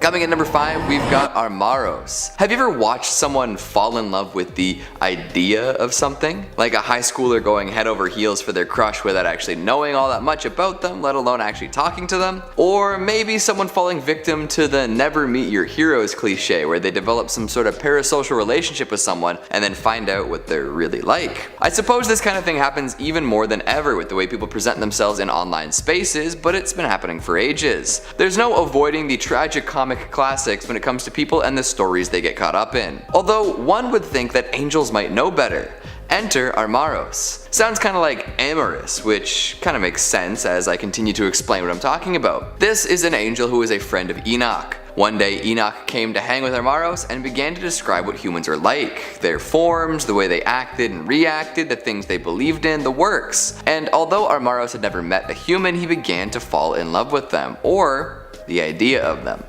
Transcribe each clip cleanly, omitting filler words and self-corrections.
Coming at number 5, we've got Armaros. Have you ever watched someone fall in love with the idea of something? Like a high schooler going head over heels for their crush without actually knowing all that much about them, let alone actually talking to them? Or maybe someone falling victim to the never meet your heroes cliche where they develop some sort of parasocial relationship with someone and then find out what they're really like. I suppose this kind of thing happens even more than ever with the way people present themselves in online spaces, but it's been happening for ages. There's no avoiding the tragic comic classics when it comes to people and the stories they get caught up in. Although one would think that angels might know better. Enter Armaros. Sounds kind of like amorous, which kind of makes sense as I continue to explain what I'm talking about. This is an angel who is a friend of Enoch. One day Enoch came to hang with Armaros and began to describe what humans are like, their forms, the way they acted and reacted, the things they believed in, the works. And although Armaros had never met a human, he began to fall in love with them, or the idea of them.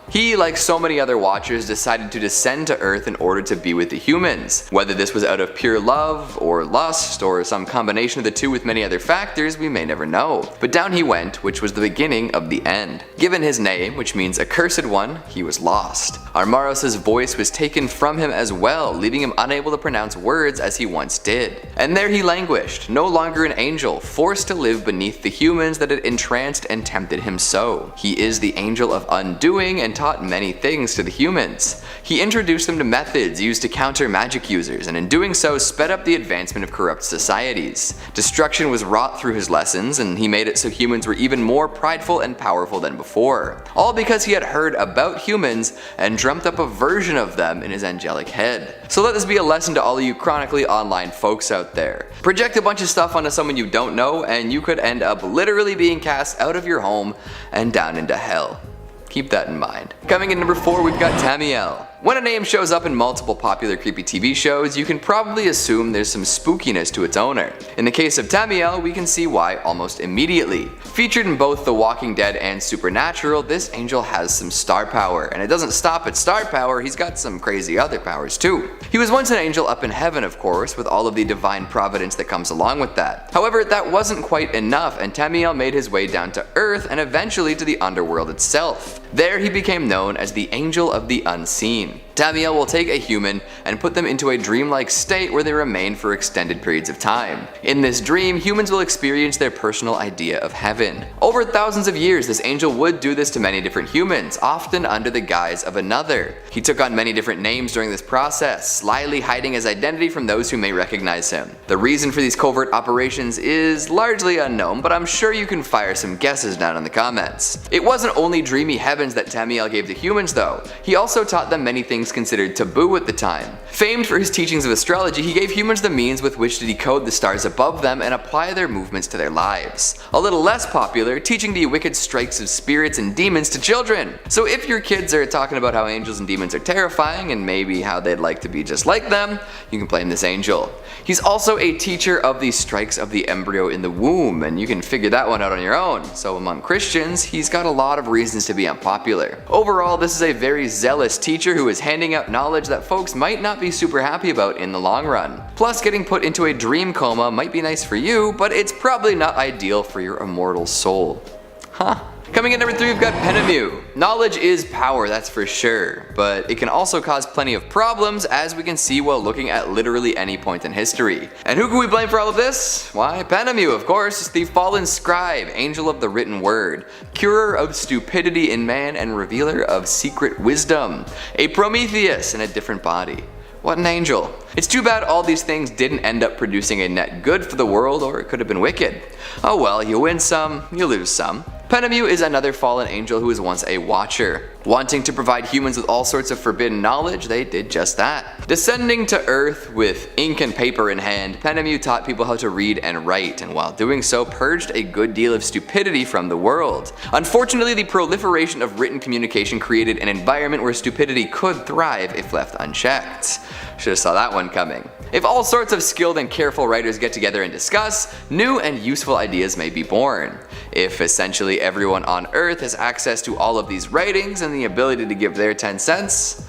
He, like so many other watchers, decided to descend to Earth in order to be with the humans. Whether this was out of pure love, or lust, or some combination of the two with many other factors, we may never know. But down he went, which was the beginning of the end. Given his name, which means accursed one, he was lost. Armaros' voice was taken from him as well, leaving him unable to pronounce words as he once did. And there he languished, no longer an angel, forced to live beneath the humans that had entranced and tempted him so. He is the angel of undoing and taught many things to the humans. He introduced them to methods used to counter magic users, and in doing so sped up the advancement of corrupt societies. Destruction was wrought through his lessons, and he made it so humans were even more prideful and powerful than before. All because he had heard about humans and dreamt up a version of them in his angelic head. So let this be a lesson to all of you chronically online folks out there. Project a bunch of stuff onto someone you don't know, and you could end up literally being cast out of your home and down into hell. Keep that in mind. Coming in number 4, we've got Tamiel. When a name shows up in multiple popular creepy TV shows, you can probably assume there's some spookiness to its owner. In the case of Tamiel, we can see why almost immediately. Featured in both The Walking Dead and Supernatural, this angel has some star power, and it doesn't stop at star power, he's got some crazy other powers too. He was once an angel up in heaven, of course, with all of the divine providence that comes along with that. However, that wasn't quite enough, and Tamiel made his way down to Earth and eventually to the underworld itself. There he became known as the Angel of the Unseen. Tamiel will take a human and put them into a dreamlike state where they remain for extended periods of time. In this dream, humans will experience their personal idea of heaven. Over thousands of years, this angel would do this to many different humans, often under the guise of another. He took on many different names during this process, slyly hiding his identity from those who may recognize him. The reason for these covert operations is largely unknown, but I'm sure you can fire some guesses down in the comments. It wasn't only dreamy heavens that Tamiel gave to humans though. He also taught them many things considered taboo at the time. Famed for his teachings of astrology, he gave humans the means with which to decode the stars above them and apply their movements to their lives. A little less popular, teaching the wicked strikes of spirits and demons to children. So if your kids are talking about how angels and demons are terrifying and maybe how they'd like to be just like them, you can blame this angel. He's also a teacher of the strikes of the embryo in the womb, and you can figure that one out on your own. So among Christians, he's got a lot of reasons to be unpopular. Overall, this is a very zealous teacher who is handing out knowledge that folks might not be super happy about in the long run. Plus, getting put into a dream coma might be nice for you, but it's probably not ideal for your immortal soul. Huh? Coming in number 3, we've got Penemu. Knowledge is power, that's for sure, but it can also cause plenty of problems, as we can see while looking at literally any point in history. And who can we blame for all of this? Why, Penemu, of course, the fallen scribe, angel of the written word, curer of stupidity in man and revealer of secret wisdom, a Prometheus in a different body. What an angel. It's too bad all these things didn't end up producing a net good for the world, or it could have been wicked. Oh well, you win some, you lose some. Penemu is another fallen angel who was once a watcher. Wanting to provide humans with all sorts of forbidden knowledge, they did just that. Descending to Earth with ink and paper in hand, Penemu taught people how to read and write, and while doing so purged a good deal of stupidity from the world. Unfortunately, the proliferation of written communication created an environment where stupidity could thrive if left unchecked. Should have saw that one coming. If all sorts of skilled and careful writers get together and discuss, new and useful ideas may be born. If essentially everyone on Earth has access to all of these writings and the ability to give their 10 cents,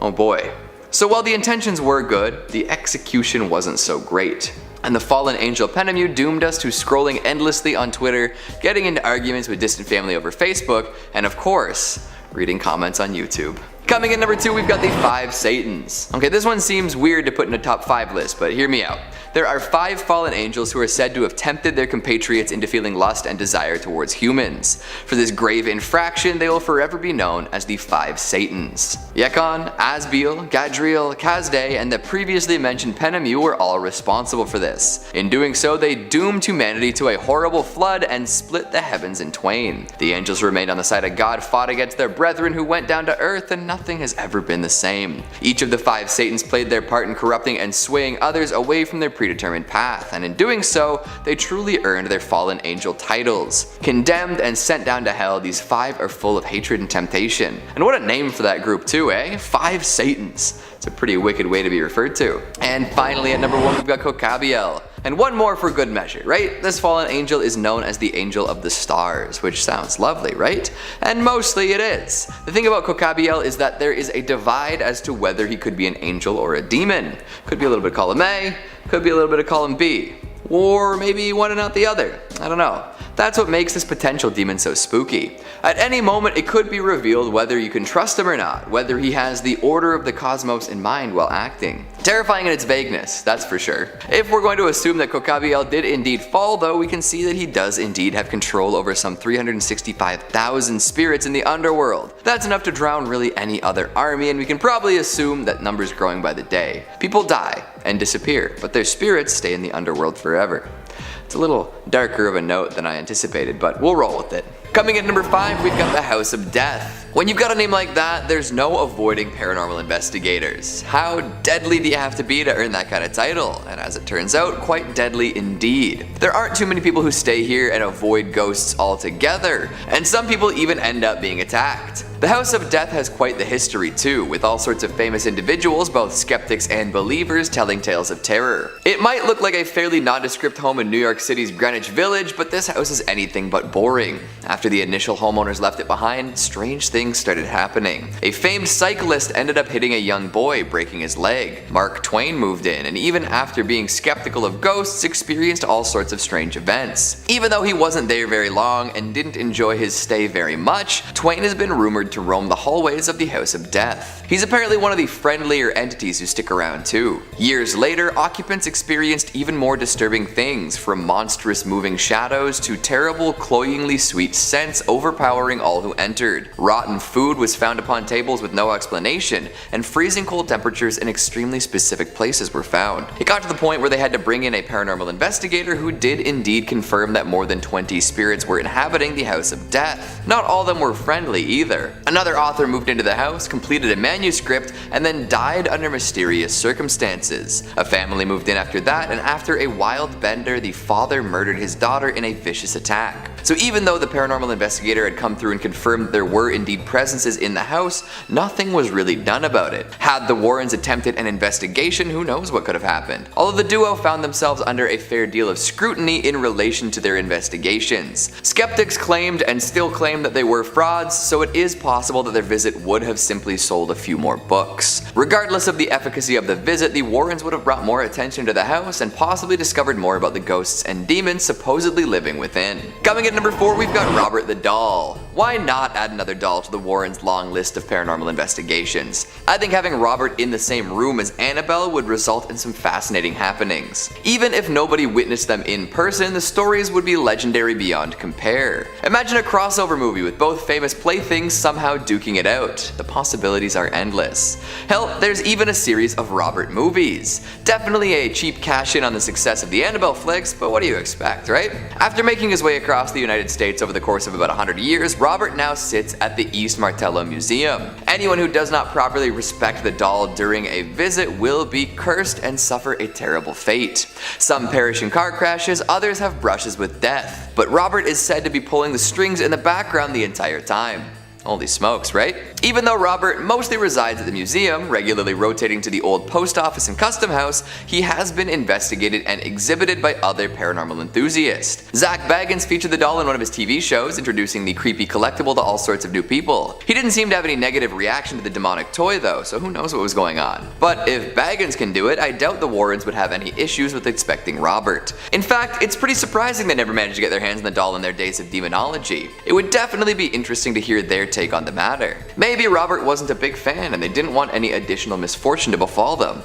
oh boy. So while the intentions were good, the execution wasn't so great. And the fallen angel Penemu doomed us to scrolling endlessly on Twitter, getting into arguments with distant family over Facebook, and of course, reading comments on YouTube. Coming in number 2, we've got the 5 Satans. Okay, this one seems weird to put in a top 5 list, but hear me out. There are 5 fallen angels who are said to have tempted their compatriots into feeling lust and desire towards humans. For this grave infraction, they will forever be known as the 5 Satans. Yekon, Asbiel, Gadriel, Kazday, and the previously mentioned Penemu were all responsible for this. In doing so, they doomed humanity to a horrible flood and split the heavens in twain. The angels who remained on the side of God fought against their brethren who went down to earth, and nothing has ever been the same. Each of the 5 Satans played their part in corrupting and swaying others away from their predetermined path, and in doing so, they truly earned their fallen angel titles. Condemned and sent down to hell, these 5 are full of hatred and temptation. And what a name for that group too, eh? 5 Satans. It's a pretty wicked way to be referred to. And finally at number 1 we've got Cauchemar. And one more for good measure, right? This fallen angel is known as the Angel of the Stars, which sounds lovely, right? And mostly it is. The thing about Cauchemar is that there is a divide as to whether he could be an angel or a demon. Could be a little bit of column A, could be a little bit of column B. Or maybe one and not the other. I don't know. That's what makes this potential demon so spooky. At any moment it could be revealed whether you can trust him or not, whether he has the order of the cosmos in mind while acting. Terrifying in its vagueness, that's for sure. If we're going to assume that Cauchemar did indeed fall though, we can see that he does indeed have control over some 365,000 spirits in the underworld. That's enough to drown really any other army, and we can probably assume that numbers growing by the day. People die and disappear, but their spirits stay in the underworld forever. It's a little darker of a note than I anticipated, but we'll roll with it. Coming in number 5, we've got the House of Death. When you've got a name like that, there's no avoiding paranormal investigators. How deadly do you have to be to earn that kind of title? And as it turns out, quite deadly indeed. There aren't too many people who stay here and avoid ghosts altogether, and some people even end up being attacked. The House of Death has quite the history too, with all sorts of famous individuals, both skeptics and believers, telling tales of terror. It might look like a fairly nondescript home in New York City's Greenwich Village, but this house is anything but boring. After the initial homeowners left it behind, strange things started happening. A famed cyclist ended up hitting a young boy, breaking his leg. Mark Twain moved in, and even after being skeptical of ghosts, experienced all sorts of strange events. Even though he wasn't there very long and didn't enjoy his stay very much, Twain has been rumored to roam the hallways of the House of Death. He's apparently one of the friendlier entities who stick around too. Years later, occupants experienced even more disturbing things, from monstrous moving shadows to terrible, cloyingly sweet scents overpowering all who entered. Rotten food was found upon tables with no explanation, and freezing cold temperatures in extremely specific places were found. It got to the point where they had to bring in a paranormal investigator who did indeed confirm that more than 20 spirits were inhabiting the House of Death. Not all of them were friendly either. Another author moved into the house, completed a manuscript, and then died under mysterious circumstances. A family moved in after that, and after a wild bender, the father murdered his daughter in a vicious attack. So even though the paranormal investigator had come through and confirmed there were indeed presences in the house, nothing was really done about it. Had the Warrens attempted an investigation, who knows what could have happened. Although the duo found themselves under a fair deal of scrutiny in relation to their investigations. Skeptics claimed and still claim that they were frauds, so it is possible that their visit would have simply sold a few more books. Regardless of the efficacy of the visit, the Warrens would have brought more attention to the house and possibly discovered more about the ghosts and demons supposedly living within. Coming at number 4, we've got Robert the Doll. Why not add another doll to the Warrens' long list of paranormal investigations? I think having Robert in the same room as Annabelle would result in some fascinating happenings. Even if nobody witnessed them in person, the stories would be legendary beyond compare. Imagine a crossover movie with both famous playthings somehow duking it out. The possibilities are endless. Hell, there's even a series of Robert movies. Definitely a cheap cash in on the success of the Annabelle flicks, but what do you expect, right? After making his way across the United States over the course of about 100 years, Robert now sits at the East Martello Museum. Anyone who does not properly respect the doll during a visit will be cursed and suffer a terrible fate. Some perish in car crashes, others have brushes with death. But Robert is said to be pulling the strings in the background the entire time. Holy smokes, right? Even though Robert mostly resides at the museum, regularly rotating to the old post office and custom house, he has been investigated and exhibited by other paranormal enthusiasts. Zach Baggins featured the doll in one of his TV shows, introducing the creepy collectible to all sorts of new people. He didn't seem to have any negative reaction to the demonic toy though, so who knows what was going on. But if Baggins can do it, I doubt the Warrens would have any issues with expecting Robert. In fact, it's pretty surprising they never managed to get their hands on the doll in their days of demonology. It would definitely be interesting to hear their take on the matter. Maybe Robert wasn't a big fan and they didn't want any additional misfortune to befall them.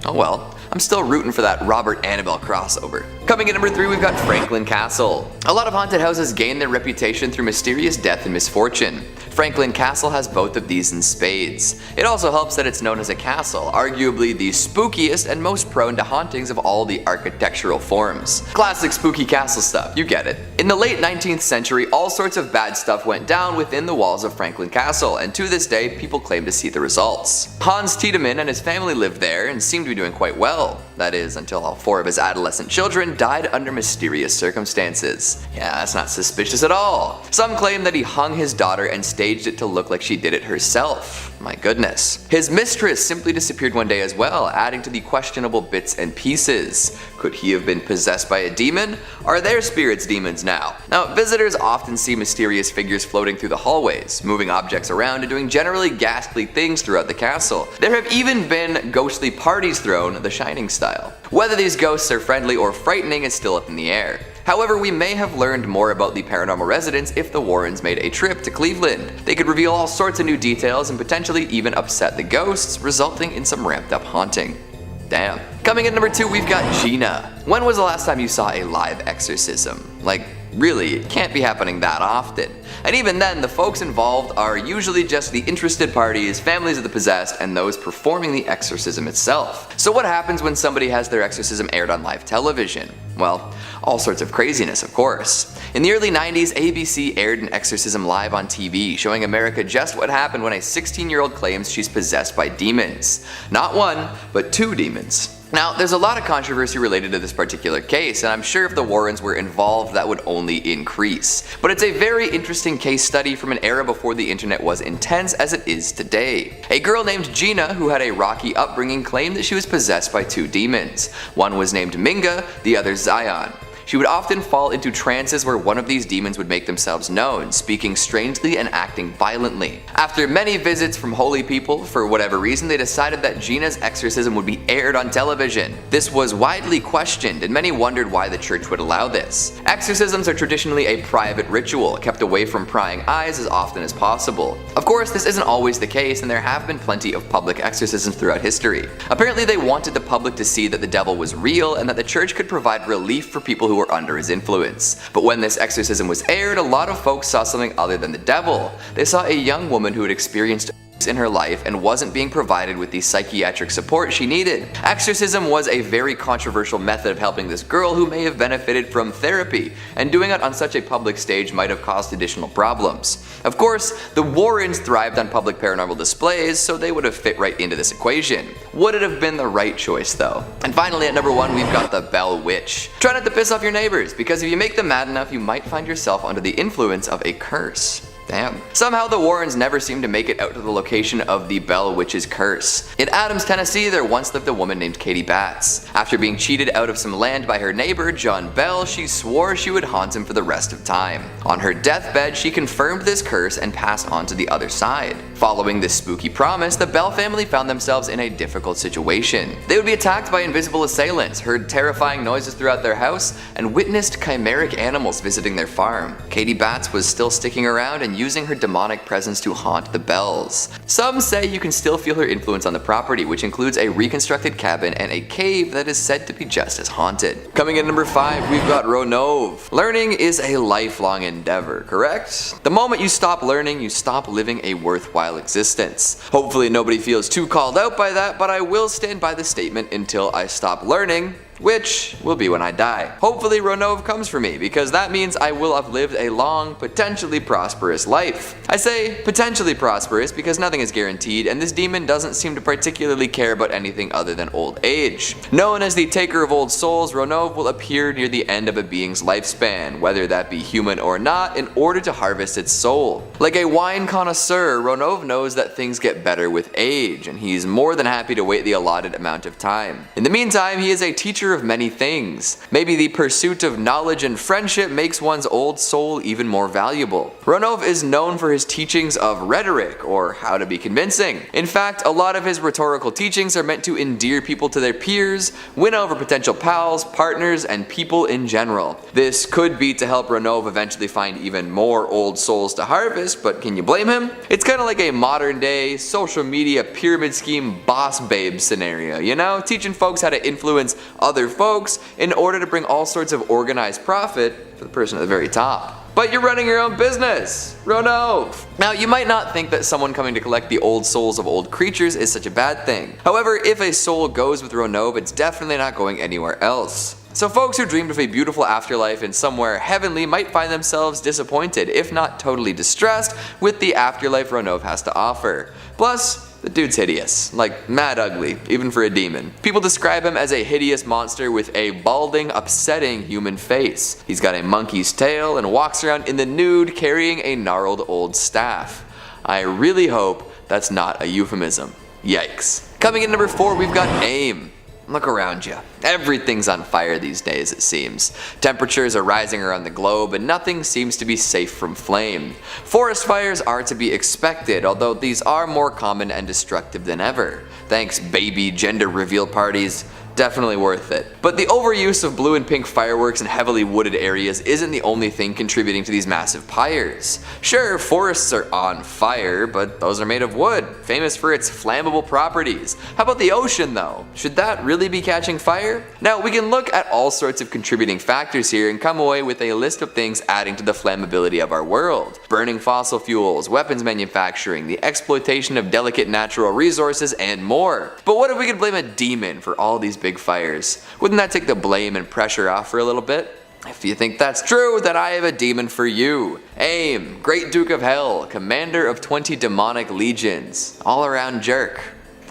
Oh well, I'm still rooting for that Robert-Annabelle crossover. Coming in number 3, we've got Franklin Castle. A lot of haunted houses gain their reputation through mysterious death and misfortune. Franklin Castle has both of these in spades. It also helps that it's known as a castle, arguably the spookiest and most prone to hauntings of all the architectural forms. Classic spooky castle stuff, you get it. In the late 19th century, all sorts of bad stuff went down within the walls of Franklin Castle, and to this day, people claim to see the results. Hans Tiedemann and his family lived there and seemed to be doing quite well. That is, until all 4 of his adolescent children died under mysterious circumstances. Yeah, that's not suspicious at all. Some claim that he hung his daughter and staged it to look like she did it herself. My goodness. His mistress simply disappeared one day as well, adding to the questionable bits and pieces. Could he have been possessed by a demon? Are their spirits demons now? Now, visitors often see mysterious figures floating through the hallways, moving objects around and doing generally ghastly things throughout the castle. There have even been ghostly parties thrown, the Shining style. Whether these ghosts are friendly or frightening is still up in the air. However, we may have learned more about the paranormal residents if the Warrens made a trip to Cleveland. They could reveal all sorts of new details and potentially even upset the ghosts, resulting in some ramped up haunting. Damn. Coming in number 2, we've got Gina. When was the last time you saw a live exorcism? Like, really, it can't be happening that often. And even then, the folks involved are usually just the interested parties, families of the possessed, and those performing the exorcism itself. So what happens when somebody has their exorcism aired on live television? Well, all sorts of craziness, of course. In the early 90s, ABC aired an exorcism live on TV, showing America just what happened when a 16-year-old claims she's possessed by demons. Not 1, but 2 demons. Now, there's a lot of controversy related to this particular case, and I'm sure if the Warrens were involved, that would only increase. But it's a very interesting case study from an era before the internet was intense as it is today. A girl named Gina, who had a rocky upbringing, claimed that she was possessed by 2 demons. One was named Minga, the other Zion. She would often fall into trances where one of these demons would make themselves known, speaking strangely and acting violently. After many visits from holy people, for whatever reason, they decided that Gina's exorcism would be aired on television. This was widely questioned, and many wondered why the church would allow this. Exorcisms are traditionally a private ritual, kept away from prying eyes as often as possible. Of course, this isn't always the case, and there have been plenty of public exorcisms throughout history. Apparently, they wanted the public to see that the devil was real and that the church could provide relief for people who were under his influence. But when this exorcism was aired, a lot of folks saw something other than the devil. They saw a young woman who had experienced in her life and wasn't being provided with the psychiatric support she needed. Exorcism was a very controversial method of helping this girl who may have benefited from therapy, and doing it on such a public stage might have caused additional problems. Of course, the Warrens thrived on public paranormal displays, so they would have fit right into this equation. Would it have been the right choice though? And finally at number 1, we've got the Bell Witch. Try not to piss off your neighbors, because if you make them mad enough, you might find yourself under the influence of a curse. Damn. Somehow the Warrens never seemed to make it out to the location of the Bell Witch's curse. In Adams, Tennessee, there once lived a woman named Katie Batts. After being cheated out of some land by her neighbor, John Bell, she swore she would haunt him for the rest of time. On her deathbed, she confirmed this curse and passed on to the other side. Following this spooky promise, the Bell family found themselves in a difficult situation. They would be attacked by invisible assailants, heard terrifying noises throughout their house, and witnessed chimeric animals visiting their farm. Katie Batts was still sticking around and using her demonic presence to haunt the Bells. Some say you can still feel her influence on the property, which includes a reconstructed cabin and a cave that is said to be just as haunted. Coming in number 5, we've got Ronov. Learning is a lifelong endeavor, correct? The moment you stop learning, you stop living a worthwhile existence. Hopefully nobody feels too called out by that, but I will stand by the statement until I stop learning, which will be when I die. Hopefully Ronov comes for me, because that means I will have lived a long, potentially prosperous life. I say potentially prosperous because nothing is guaranteed, and this demon doesn't seem to particularly care about anything other than old age. Known as the taker of old souls, Ronov will appear near the end of a being's lifespan, whether that be human or not, in order to harvest its soul. Like a wine connoisseur, Ronov knows that things get better with age, and he's more than happy to wait the allotted amount of time. In the meantime, he is a teacher teacher of many things. Maybe the pursuit of knowledge and friendship makes one's old soul even more valuable. Ronov is known for his teachings of rhetoric, or how to be convincing. In fact, a lot of his rhetorical teachings are meant to endear people to their peers, win over potential pals, partners, and people in general. This could be to help Ronov eventually find even more old souls to harvest, but can you blame him? It's kinda like a modern day social media pyramid scheme boss babe scenario, you know? Teaching folks how to influence other folks in order to bring all sorts of organized profit for the person at the very top. But you're running your own business, Ronov! Now, you might not think that someone coming to collect the old souls of old creatures is such a bad thing. However, if a soul goes with Ronov, it's definitely not going anywhere else. So folks who dreamed of a beautiful afterlife in somewhere heavenly might find themselves disappointed, if not totally distressed, with the afterlife Ronov has to offer. Plus, the dude's hideous, like mad ugly, even for a demon. People describe him as a hideous monster with a balding, upsetting human face. He's got a monkey's tail and walks around in the nude carrying a gnarled old staff. I really hope that's not a euphemism. Yikes. Coming in number 4, we've got AIM. Look around you. Everything's on fire these days, it seems. Temperatures are rising around the globe and nothing seems to be safe from flame. Forest fires are to be expected, although these are more common and destructive than ever. Thanks baby gender reveal parties. Definitely worth it. But the overuse of blue and pink fireworks in heavily wooded areas isn't the only thing contributing to these massive pyres. Sure, forests are on fire, but those are made of wood, famous for its flammable properties. How about the ocean though? Should that really be catching fire? Now, we can look at all sorts of contributing factors here and come away with a list of things adding to the flammability of our world. Burning fossil fuels, weapons manufacturing, the exploitation of delicate natural resources, and more. But what if we could blame a demon for all these big fires? Wouldn't that take the blame and pressure off for a little bit? If you think that's true, then I have a demon for you. AIM, Great Duke of Hell, commander of 20 demonic legions, all around jerk.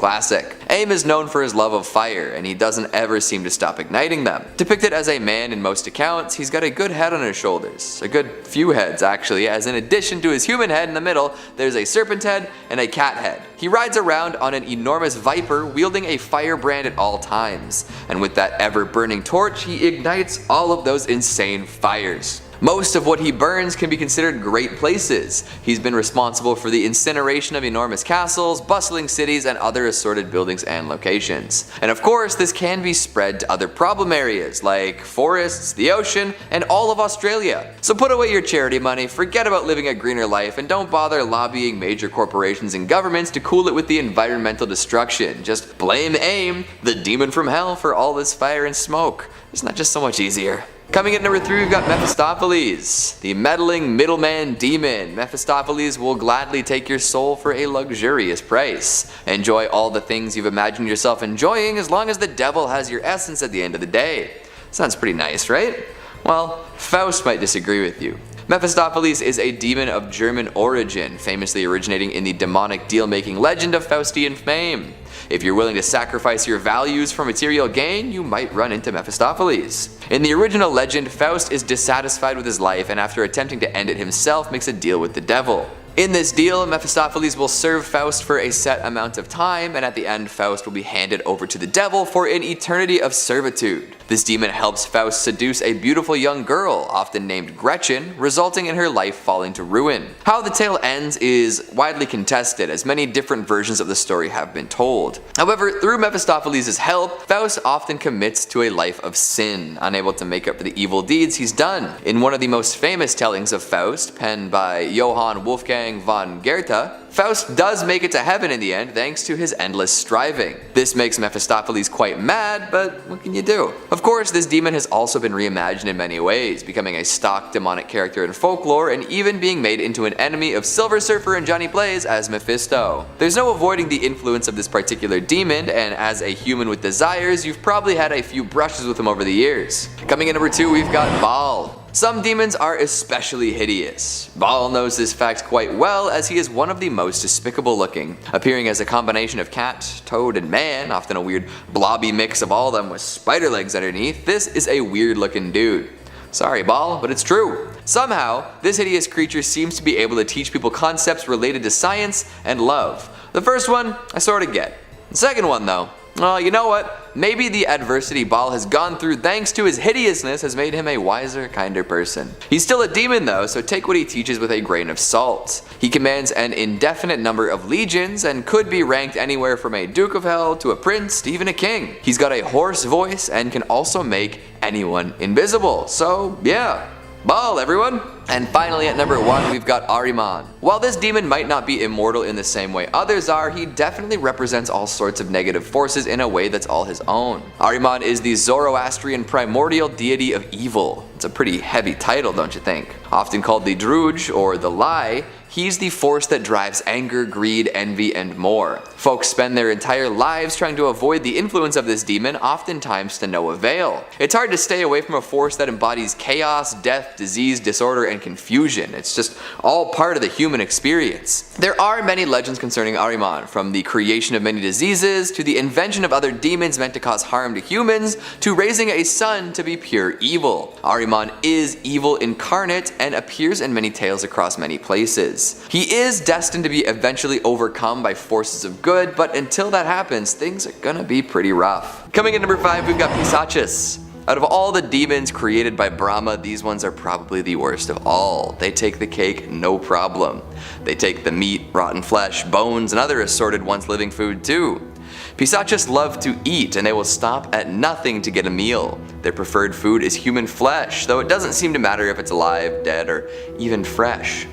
Classic. AIM is known for his love of fire, and he doesn't ever seem to stop igniting them. Depicted as a man in most accounts, he's got a good head on his shoulders. A good few heads actually, as in addition to his human head in the middle, there's a serpent head and a cat head. He rides around on an enormous viper wielding a firebrand at all times, and with that ever-burning torch, he ignites all of those insane fires. Most of what he burns can be considered great places. He's been responsible for the incineration of enormous castles, bustling cities, and other assorted buildings and locations. And of course, this can be spread to other problem areas like forests, the ocean, and all of Australia. So put away your charity money, forget about living a greener life, and don't bother lobbying major corporations and governments to cool it with the environmental destruction. Just blame AIM, the demon from hell, for all this fire and smoke. Isn't that just so much easier? Coming at number 3, we've got Mephistopheles, the meddling middleman demon. Mephistopheles will gladly take your soul for a luxurious price. Enjoy all the things you've imagined yourself enjoying as long as the devil has your essence at the end of the day. Sounds pretty nice, right? Well, Faust might disagree with you. Mephistopheles is a demon of German origin, famously originating in the demonic deal-making legend of Faustian fame. If you're willing to sacrifice your values for material gain, you might run into Mephistopheles. In the original legend, Faust is dissatisfied with his life and after attempting to end it himself makes a deal with the devil. In this deal, Mephistopheles will serve Faust for a set amount of time, and at the end Faust will be handed over to the devil for an eternity of servitude. This demon helps Faust seduce a beautiful young girl, often named Gretchen, resulting in her life falling to ruin. How the tale ends is widely contested, as many different versions of the story have been told. However, through Mephistopheles' help, Faust often commits to a life of sin, unable to make up for the evil deeds he's done. In one of the most famous tellings of Faust, penned by Johann Wolfgang von Goethe, Faust does make it to heaven in the end thanks to his endless striving. This makes Mephistopheles quite mad, but what can you do? Of course, this demon has also been reimagined in many ways, becoming a stock demonic character in folklore and even being made into an enemy of Silver Surfer and Johnny Blaze as Mephisto. There's no avoiding the influence of this particular demon, and as a human with desires, you've probably had a few brushes with him over the years. Coming in number 2, we've got Baal. Some demons are especially hideous. Baal knows this fact quite well, as he is one of the most despicable looking. Appearing as a combination of cat, toad, and man, often a weird blobby mix of all of them with spider legs underneath, this is a weird looking dude. Sorry Baal, but it's true. Somehow, this hideous creature seems to be able to teach people concepts related to science and love. The first one, I sorta get. The second one though, Oh, you know what? Maybe the adversity Baal has gone through thanks to his hideousness has made him a wiser, kinder person. He's still a demon though, so take what he teaches with a grain of salt. He commands an indefinite number of legions and could be ranked anywhere from a Duke of Hell to a prince to even a king. He's got a hoarse voice and can also make anyone invisible. So yeah, Baal everyone! And finally at number 1 we've got Ahriman. While this demon might not be immortal in the same way others are, he definitely represents all sorts of negative forces in a way that's all his own. Ahriman is the Zoroastrian primordial deity of evil. It's a pretty heavy title, don't you think? Often called the Druj or the Lie, he's the force that drives anger, greed, envy, and more. Folks spend their entire lives trying to avoid the influence of this demon, oftentimes to no avail. It's hard to stay away from a force that embodies chaos, death, disease, disorder, and confusion. It's just all part of the human experience. There are many legends concerning Ahriman, from the creation of many diseases, to the invention of other demons meant to cause harm to humans, to raising a son to be pure evil. Ahriman is evil incarnate and appears in many tales across many places. He is destined to be eventually overcome by forces of good, but until that happens, things are gonna be pretty rough. Coming in number 5, we've got Pisachus. Out of all the demons created by Brahma, these ones are probably the worst of all. They take the cake, no problem. They take the meat, rotten flesh, bones, and other assorted once living food too. Pisachus love to eat, and they will stop at nothing to get a meal. Their preferred food is human flesh, though it doesn't seem to matter if it's alive, dead, or even fresh.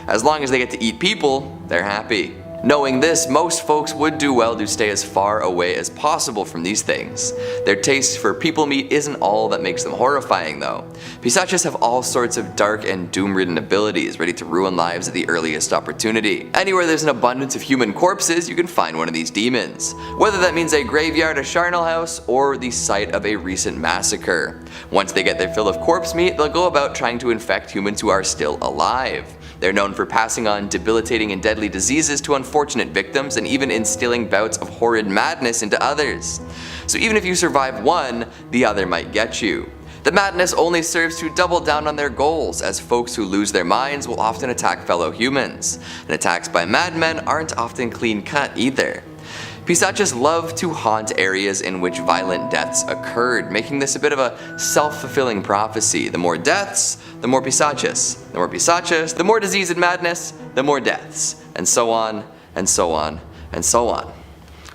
As long as they get to eat people, they're happy. Knowing this, most folks would do well to stay as far away as possible from these things. Their taste for people meat isn't all that makes them horrifying though. Pisachus have all sorts of dark and doom-ridden abilities, ready to ruin lives at the earliest opportunity. Anywhere there's an abundance of human corpses, you can find one of these demons. Whether that means a graveyard, a charnel house, or the site of a recent massacre. Once they get their fill of corpse meat, they'll go about trying to infect humans who are still alive. They're known for passing on debilitating and deadly diseases to unfortunate victims and even instilling bouts of horrid madness into others. So even if you survive one, the other might get you. The madness only serves to double down on their goals, as folks who lose their minds will often attack fellow humans. And attacks by madmen aren't often clean cut either. Pisachus love to haunt areas in which violent deaths occurred, making this a bit of a self-fulfilling prophecy. The more deaths, the more Pisachus. The more Pisachus, the more disease and madness, the more deaths. And so on, and so on, and so on.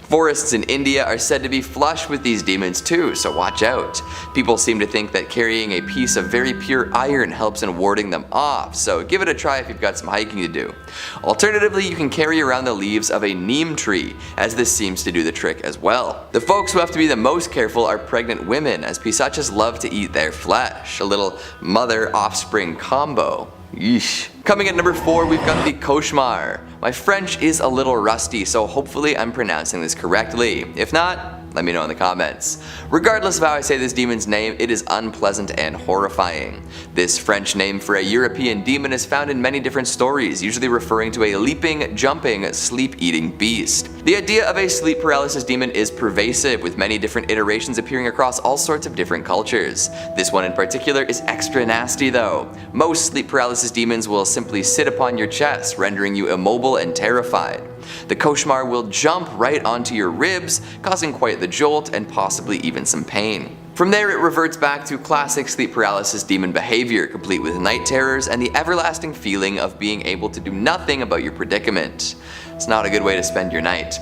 Forests in India are said to be flush with these demons too, so watch out. People seem to think that carrying a piece of very pure iron helps in warding them off, so give it a try if you've got some hiking to do. Alternatively, you can carry around the leaves of a neem tree, as this seems to do the trick as well. The folks who have to be the most careful are pregnant women, as Pisachus love to eat their flesh, a little mother-offspring combo. Yeesh. Coming at number 4, we've got the Cauchemar. My French is a little rusty, so hopefully I'm pronouncing this correctly. If not, let me know in the comments. Regardless of how I say this demon's name, it is unpleasant and horrifying. This French name for a European demon is found in many different stories, usually referring to a leaping, jumping, sleep-eating beast. The idea of a sleep paralysis demon is pervasive, with many different iterations appearing across all sorts of different cultures. This one in particular is extra nasty though. Most sleep paralysis demons will simply sit upon your chest, rendering you immobile and terrified. The Cauchemar will jump right onto your ribs, causing quite the jolt and possibly even some pain. From there, it reverts back to classic sleep paralysis demon behavior, complete with night terrors and the everlasting feeling of being able to do nothing about your predicament. It's not a good way to spend your night.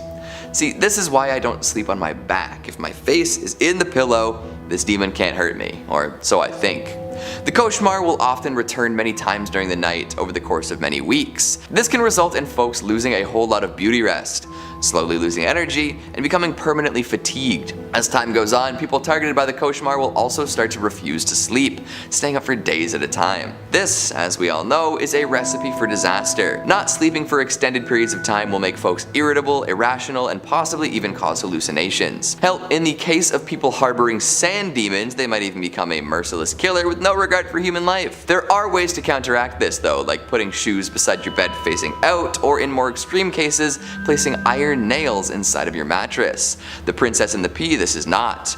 See, this is why I don't sleep on my back. If my face is in the pillow, this demon can't hurt me, or so I think. The Cauchemar will often return many times during the night over the course of many weeks. This can result in folks losing a whole lot of beauty rest, slowly losing energy, and becoming permanently fatigued. As time goes on, people targeted by the Cauchemar will also start to refuse to sleep, staying up for days at a time. This, as we all know, is a recipe for disaster. Not sleeping for extended periods of time will make folks irritable, irrational, and possibly even cause hallucinations. Hell, in the case of people harboring sand demons, they might even become a merciless killer with no regard for human life. There are ways to counteract this though, like putting shoes beside your bed facing out, or in more extreme cases, placing iron nails inside of your mattress. The Princess and the Pea, this is not.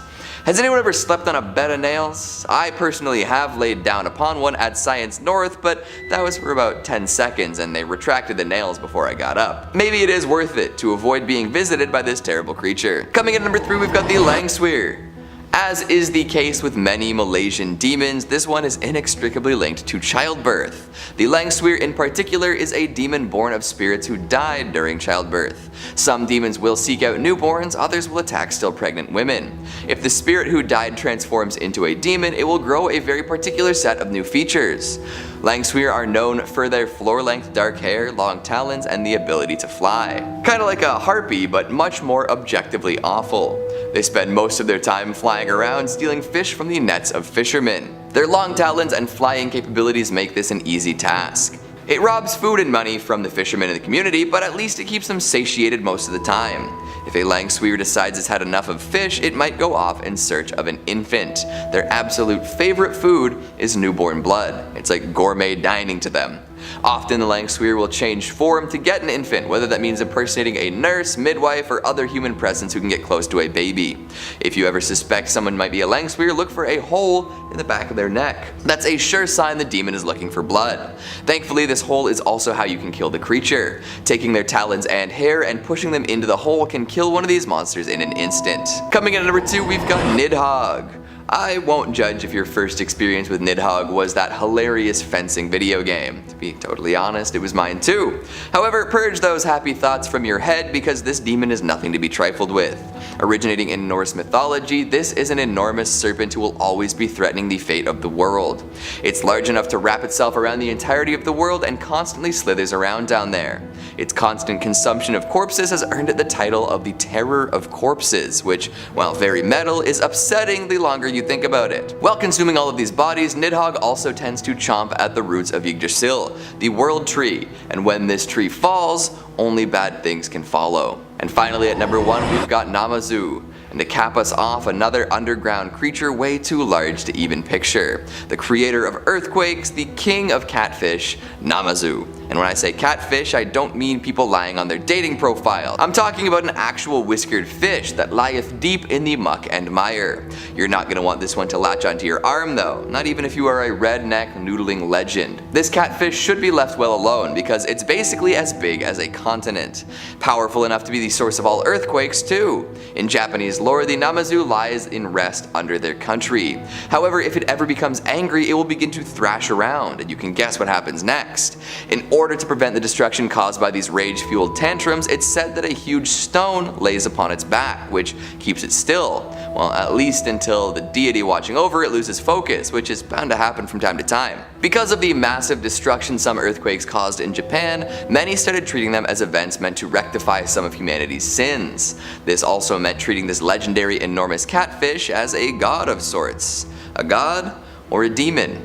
Has anyone ever slept on a bed of nails? I personally have laid down upon one at Science North, but that was for about 10 seconds and they retracted the nails before I got up. Maybe it is worth it to avoid being visited by this terrible creature. Coming in at number 3, we've got the Langsweer. As is the case with many Malaysian demons, this one is inextricably linked to childbirth. The Langsweer in particular is a demon born of spirits who died during childbirth. Some demons will seek out newborns, others will attack still pregnant women. If the spirit who died transforms into a demon, it will grow a very particular set of new features. Langsweer are known for their floor-length dark hair, long talons, and the ability to fly. Kinda like a harpy, but much more objectively awful. They spend most of their time flying around stealing fish from the nets of fishermen. Their long talons and flying capabilities make this an easy task. It robs food and money from the fishermen in the community, but at least it keeps them satiated most of the time. If a Langsweer decides it's had enough of fish, it might go off in search of an infant. Their absolute favorite food is newborn blood. It's like gourmet dining to them. Often the Langsweer will change form to get an infant, whether that means impersonating a nurse, midwife, or other human presence who can get close to a baby. If you ever suspect someone might be a Langsweer, look for a hole in the back of their neck. That's a sure sign the demon is looking for blood. Thankfully, this hole is also how you can kill the creature. Taking their talons and hair and pushing them into the hole can kill one of these monsters in an instant. Coming in at number 2, we've got Nidhogg. I won't judge if your first experience with Nidhogg was that hilarious fencing video game. To be totally honest, it was mine too. However, purge those happy thoughts from your head because this demon is nothing to be trifled with. Originating in Norse mythology, this is an enormous serpent who will always be threatening the fate of the world. It's large enough to wrap itself around the entirety of the world and constantly slithers around down there. Its constant consumption of corpses has earned it the title of the Terror of Corpses, which, while very metal, is upsetting the longer you think about it. While consuming all of these bodies, Nidhogg also tends to chomp at the roots of Yggdrasil, the world tree, and when this tree falls, only bad things can follow. And finally at number 1, we've got Namazu. And to cap us off, another underground creature way too large to even picture. The creator of earthquakes, the king of catfish, Namazu. And when I say catfish, I don't mean people lying on their dating profile. I'm talking about an actual whiskered fish that lieth deep in the muck and mire. You're not gonna want this one to latch onto your arm though, not even if you are a redneck noodling legend. This catfish should be left well alone because it's basically as big as a continent. Powerful enough to be the source of all earthquakes too. In Japanese lore, the Namazu lies in rest under their country. However, if it ever becomes angry, it will begin to thrash around, and you can guess what happens next. In order to prevent the destruction caused by these rage-fueled tantrums, it's said that a huge stone lays upon its back, which keeps it still. Well, at least until the deity watching over it loses focus, which is bound to happen from time to time. Because of the massive destruction some earthquakes caused in Japan, many started treating them as events meant to rectify some of humanity's sins. This also meant treating this legendary enormous catfish as a god of sorts. A god or a demon?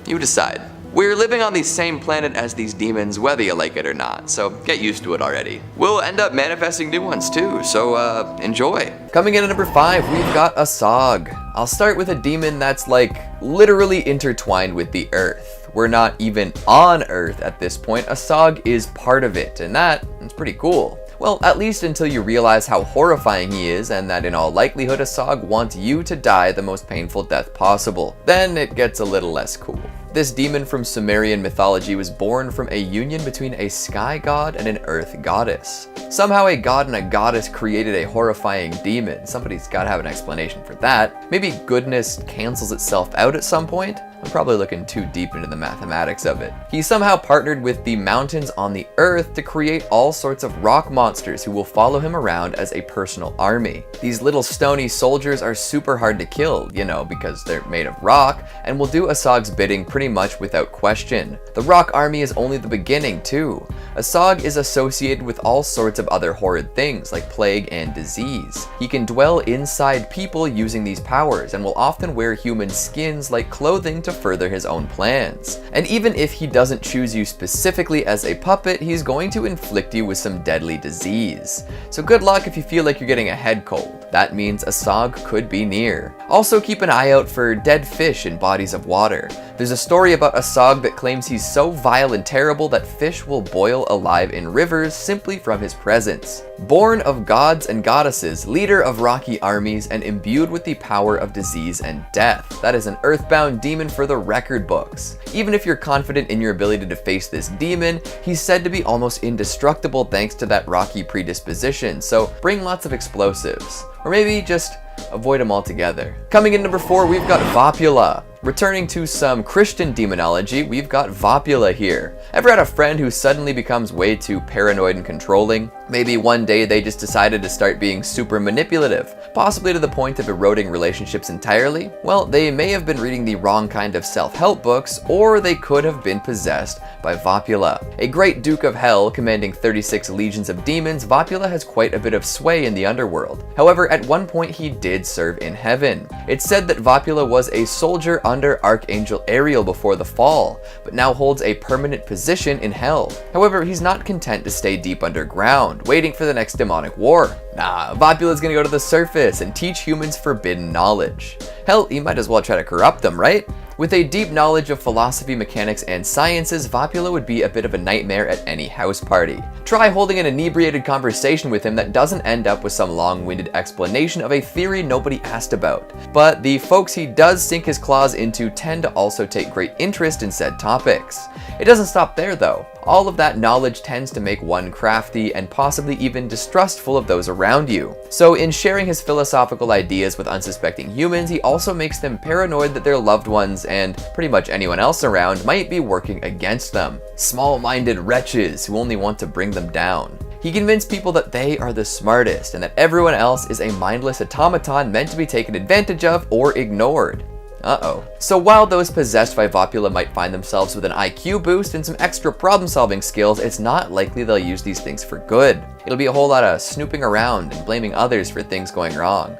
You decide. We're living on the same planet as these demons whether you like it or not, so get used to it already. We'll end up manifesting new ones too, so enjoy. Coming in at number 5, we've got Asog. I'll start with a demon that's like literally intertwined with the earth. We're not even on Earth at this point. Asog is part of it, and that's pretty cool. Well, at least until you realize how horrifying he is and that in all likelihood Asog wants you to die the most painful death possible. Then it gets a little less cool. This demon from Sumerian mythology was born from a union between a sky god and an earth goddess. Somehow a god and a goddess created a horrifying demon. Somebody's gotta have an explanation for that. Maybe goodness cancels itself out at some point? I'm probably looking too deep into the mathematics of it. He somehow partnered with the mountains on the earth to create all sorts of rock monsters who will follow him around as a personal army. These little stony soldiers are super hard to kill, you know, because they're made of rock, and will do Asog's bidding pretty much without question. The rock army is only the beginning too. Asog is associated with all sorts of other horrid things like plague and disease. He can dwell inside people using these powers and will often wear human skins like clothing to further his own plans. And even if he doesn't choose you specifically as a puppet, he's going to inflict you with some deadly disease. So good luck if you feel like you're getting a head cold. That means a Sog could be near. Also keep an eye out for dead fish in bodies of water. There's a story about a Sog that claims he's so vile and terrible that fish will boil alive in rivers simply from his presence. Born of gods and goddesses, leader of rocky armies, and imbued with the power of disease and death. That is an earthbound demon for the record books. Even if you're confident in your ability to face this demon, he's said to be almost indestructible thanks to that rocky predisposition, so bring lots of explosives. Or maybe just avoid them altogether. Coming in number 4, we've got Vapula. Returning to some Christian demonology, we've got Vapula here. Ever had a friend who suddenly becomes way too paranoid and controlling? Maybe one day they just decided to start being super manipulative, possibly to the point of eroding relationships entirely? Well, they may have been reading the wrong kind of self-help books, or they could have been possessed by Vapula. A great Duke of Hell commanding 36 legions of demons, Vapula has quite a bit of sway in the underworld. However, at one point he did serve in heaven. It's said that Vapula was a soldier under Archangel Ariel before the fall, but now holds a permanent position in hell. However, he's not content to stay deep underground, waiting for the next demonic war. Nah, Vapula's gonna go to the surface and teach humans forbidden knowledge. Hell, he might as well try to corrupt them, right? With a deep knowledge of philosophy, mechanics, and sciences, Vapula would be a bit of a nightmare at any house party. Try holding an inebriated conversation with him that doesn't end up with some long-winded explanation of a theory nobody asked about. But the folks he does sink his claws into tend to also take great interest in said topics. It doesn't stop there though. All of that knowledge tends to make one crafty and possibly even distrustful of those around you. So in sharing his philosophical ideas with unsuspecting humans, he also makes them paranoid that their loved ones and pretty much anyone else around might be working against them. Small-minded wretches who only want to bring them down. He convinced people that they are the smartest and that everyone else is a mindless automaton meant to be taken advantage of or ignored. Uh-oh. So while those possessed by Vapula might find themselves with an IQ boost and some extra problem-solving skills, it's not likely they'll use these things for good. It'll be a whole lot of snooping around and blaming others for things going wrong.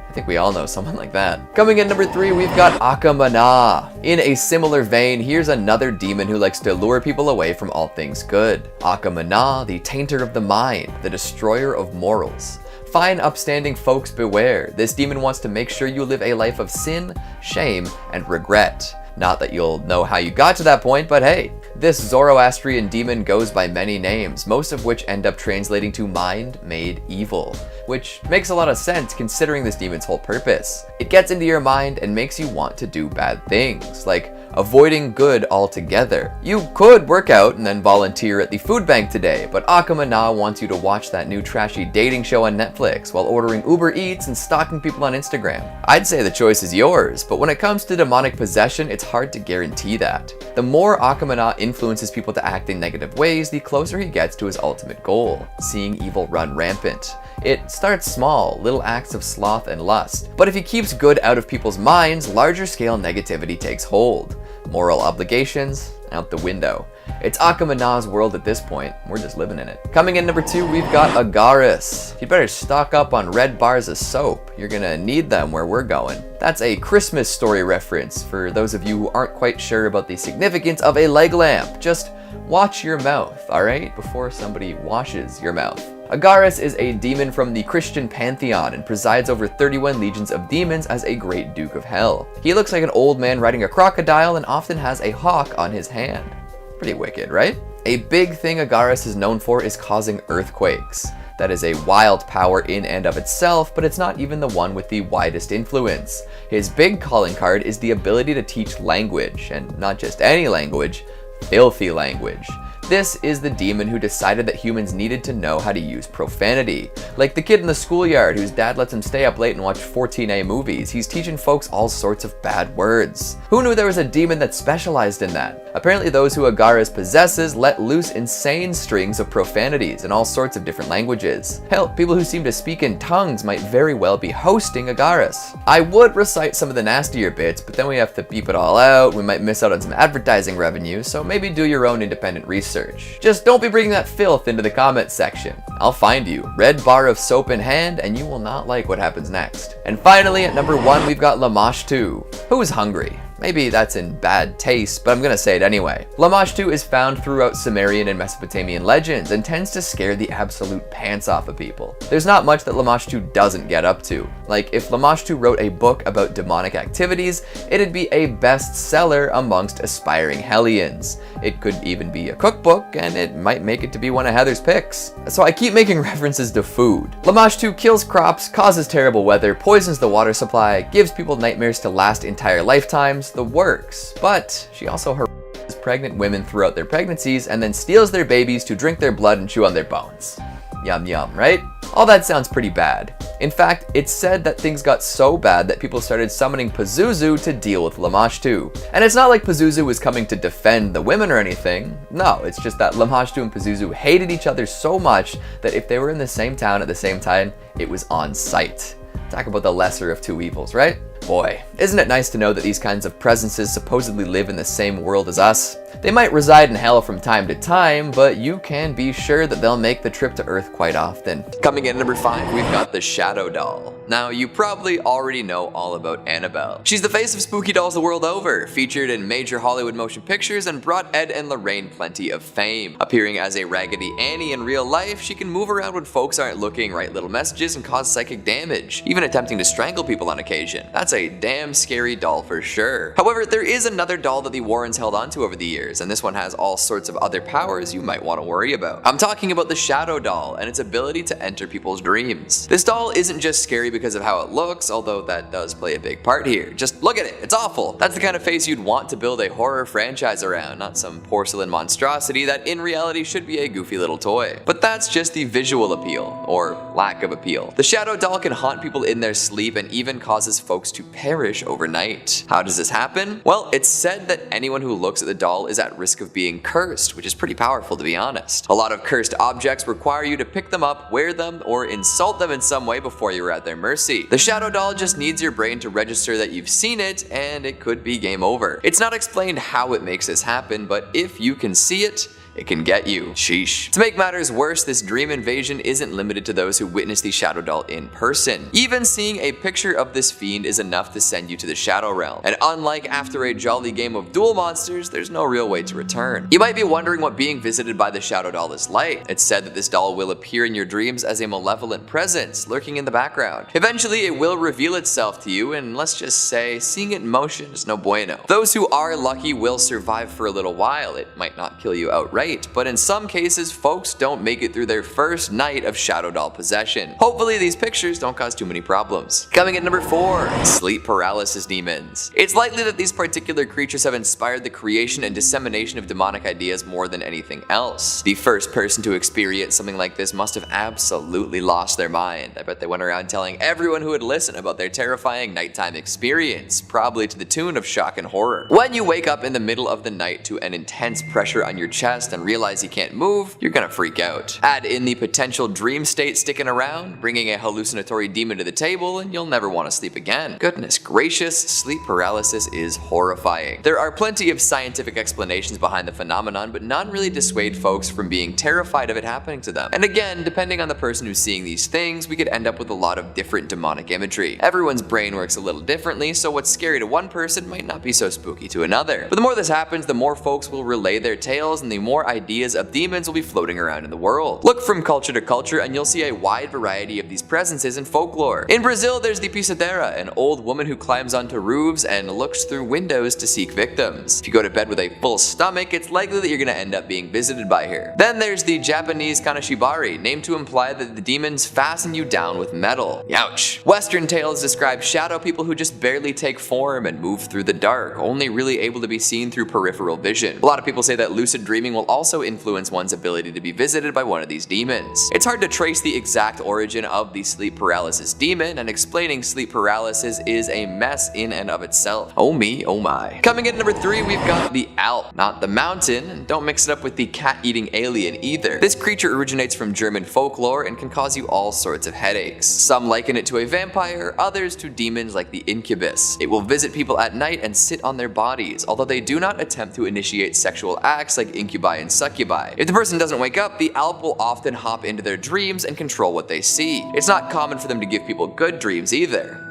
I think we all know someone like that. Coming in number 3, we've got Akamana. In a similar vein, here's another demon who likes to lure people away from all things good. Akamana, the tainter of the mind, the destroyer of morals. Fine, upstanding folks beware. This demon wants to make sure you live a life of sin, shame, and regret. Not that you'll know how you got to that point, but hey. This Zoroastrian demon goes by many names, most of which end up translating to mind made evil, which makes a lot of sense considering this demon's whole purpose. It gets into your mind and makes you want to do bad things, like avoiding good altogether. You could work out and then volunteer at the food bank today, but Akamana wants you to watch that new trashy dating show on Netflix while ordering Uber Eats and stalking people on Instagram. I'd say the choice is yours, but when it comes to demonic possession, it's hard to guarantee that. The more Akamana influences people to act in negative ways, the closer he gets to his ultimate goal, seeing evil run rampant. It starts small, little acts of sloth and lust, but if he keeps good out of people's minds, larger scale negativity takes hold. Moral obligations, out the window. It's Akamana's world at this point, we're just living in it. Coming in number 2, we've got Armaros. You'd better stock up on red bars of soap. You're gonna need them where we're going. That's a Christmas story reference for those of you who aren't quite sure about the significance of a leg lamp. Just watch your mouth, alright? Before somebody washes your mouth. Armaros is a demon from the Christian pantheon and presides over 31 legions of demons as a great Duke of Hell. He looks like an old man riding a crocodile and often has a hawk on his hand. Pretty wicked, right? A big thing Armaros is known for is causing earthquakes. That is a wild power in and of itself, but it's not even the one with the widest influence. His big calling card is the ability to teach language, and not just any language, filthy language. This is the demon who decided that humans needed to know how to use profanity. Like the kid in the schoolyard whose dad lets him stay up late and watch 14A movies, he's teaching folks all sorts of bad words. Who knew there was a demon that specialized in that? Apparently those who Armaros possesses let loose insane strings of profanities in all sorts of different languages. Hell, people who seem to speak in tongues might very well be hosting Armaros. I would recite some of the nastier bits, but then we have to beep it all out, we might miss out on some advertising revenue, so maybe do your own independent research. Just don't be bringing that filth into the comments section. I'll find you, red bar of soap in hand, and you will not like what happens next. And finally, at number 1, we've got Lamashtu. Who's hungry? Maybe that's in bad taste, but I'm gonna say it anyway. Lamashtu is found throughout Sumerian and Mesopotamian legends and tends to scare the absolute pants off of people. There's not much that Lamashtu doesn't get up to. Like, if Lamashtu wrote a book about demonic activities, it'd be a bestseller amongst aspiring Hellions. It could even be a cookbook, and it might make it to be one of Heather's picks. So I keep making references to food. Lamashtu kills crops, causes terrible weather, poisons the water supply, gives people nightmares to last entire lifetimes, the works. But she also harasses pregnant women throughout their pregnancies and then steals their babies to drink their blood and chew on their bones. Yum yum, right? All that sounds pretty bad. In fact, it's said that things got so bad that people started summoning Pazuzu to deal with Lamashtu. And it's not like Pazuzu was coming to defend the women or anything. No, it's just that Lamashtu and Pazuzu hated each other so much that if they were in the same town at the same time, it was on sight. Talk about the lesser of two evils, right? Boy, isn't it nice to know that these kinds of presences supposedly live in the same world as us? They might reside in hell from time to time, but you can be sure that they'll make the trip to Earth quite often. Coming in at number 5, we've got the Shadow Doll. Now, you probably already know all about Annabelle. She's the face of spooky dolls the world over, featured in major Hollywood motion pictures and brought Ed and Lorraine plenty of fame. Appearing as a Raggedy Annie in real life, she can move around when folks aren't looking, write little messages, and cause psychic damage, even attempting to strangle people on occasion. That's a damn scary doll for sure. However, there is another doll that the Warrens held onto over the years, and this one has all sorts of other powers you might want to worry about. I'm talking about the Shadow Doll and its ability to enter people's dreams. This doll isn't just scary because of how it looks, although that does play a big part here. Just look at it, it's awful. That's the kind of face you'd want to build a horror franchise around, not some porcelain monstrosity that in reality should be a goofy little toy. But that's just the visual appeal, or lack of appeal. The Shadow Doll can haunt people in their sleep and even causes folks to perish overnight. How does this happen? Well, it's said that anyone who looks at the doll is at risk of being cursed, which is pretty powerful to be honest. A lot of cursed objects require you to pick them up, wear them, or insult them in some way before you're at their mercy. The Shadow Doll just needs your brain to register that you've seen it, and it could be game over. It's not explained how it makes this happen, but if you can see it, it can get you. Sheesh. To make matters worse, this dream invasion isn't limited to those who witness the Shadow Doll in person. Even seeing a picture of this fiend is enough to send you to the Shadow Realm. And unlike after a jolly game of duel monsters, there's no real way to return. You might be wondering what being visited by the Shadow Doll is like. It's said that this doll will appear in your dreams as a malevolent presence lurking in the background. Eventually, it will reveal itself to you, and let's just say, seeing it in motion is no bueno. Those who are lucky will survive for a little while. It might not kill you outright, but in some cases, folks don't make it through their first night of Shadow Doll possession. Hopefully these pictures don't cause too many problems. Coming at number 4, sleep paralysis demons. It's likely that these particular creatures have inspired the creation and dissemination of demonic ideas more than anything else. The first person to experience something like this must have absolutely lost their mind. I bet they went around telling everyone who would listen about their terrifying nighttime experience, probably to the tune of shock and horror. When you wake up in the middle of the night to an intense pressure on your chest and realize you can't move, you're gonna freak out. Add in the potential dream state sticking around, bringing a hallucinatory demon to the table, and you'll never want to sleep again. Goodness gracious, sleep paralysis is horrifying. There are plenty of scientific explanations behind the phenomenon, but none really dissuade folks from being terrified of it happening to them. And again, depending on the person who's seeing these things, we could end up with a lot of different demonic imagery. Everyone's brain works a little differently, so what's scary to one person might not be so spooky to another. But the more this happens, the more folks will relay their tales, and the more ideas of demons will be floating around in the world. Look from culture to culture and you'll see a wide variety of these presences in folklore. In Brazil, there's the pisadeira, an old woman who climbs onto roofs and looks through windows to seek victims. If you go to bed with a full stomach, it's likely that you're going to end up being visited by her. Then there's the Japanese kanashibari, named to imply that the demons fasten you down with metal. Ouch. Western tales describe shadow people who just barely take form and move through the dark, only really able to be seen through peripheral vision. A lot of people say that lucid dreaming will also influence one's ability to be visited by one of these demons. It's hard to trace the exact origin of the sleep paralysis demon, and explaining sleep paralysis is a mess in and of itself. Oh me, oh my. Coming in at number 3, we've got the Alp, not the mountain, and don't mix it up with the cat-eating alien either. This creature originates from German folklore and can cause you all sorts of headaches. Some liken it to a vampire, others to demons like the incubus. It will visit people at night and sit on their bodies, although they do not attempt to initiate sexual acts like incubi incubi and succubi. If the person doesn't wake up, the alp will often hop into their dreams and control what they see. It's not common for them to give people good dreams either.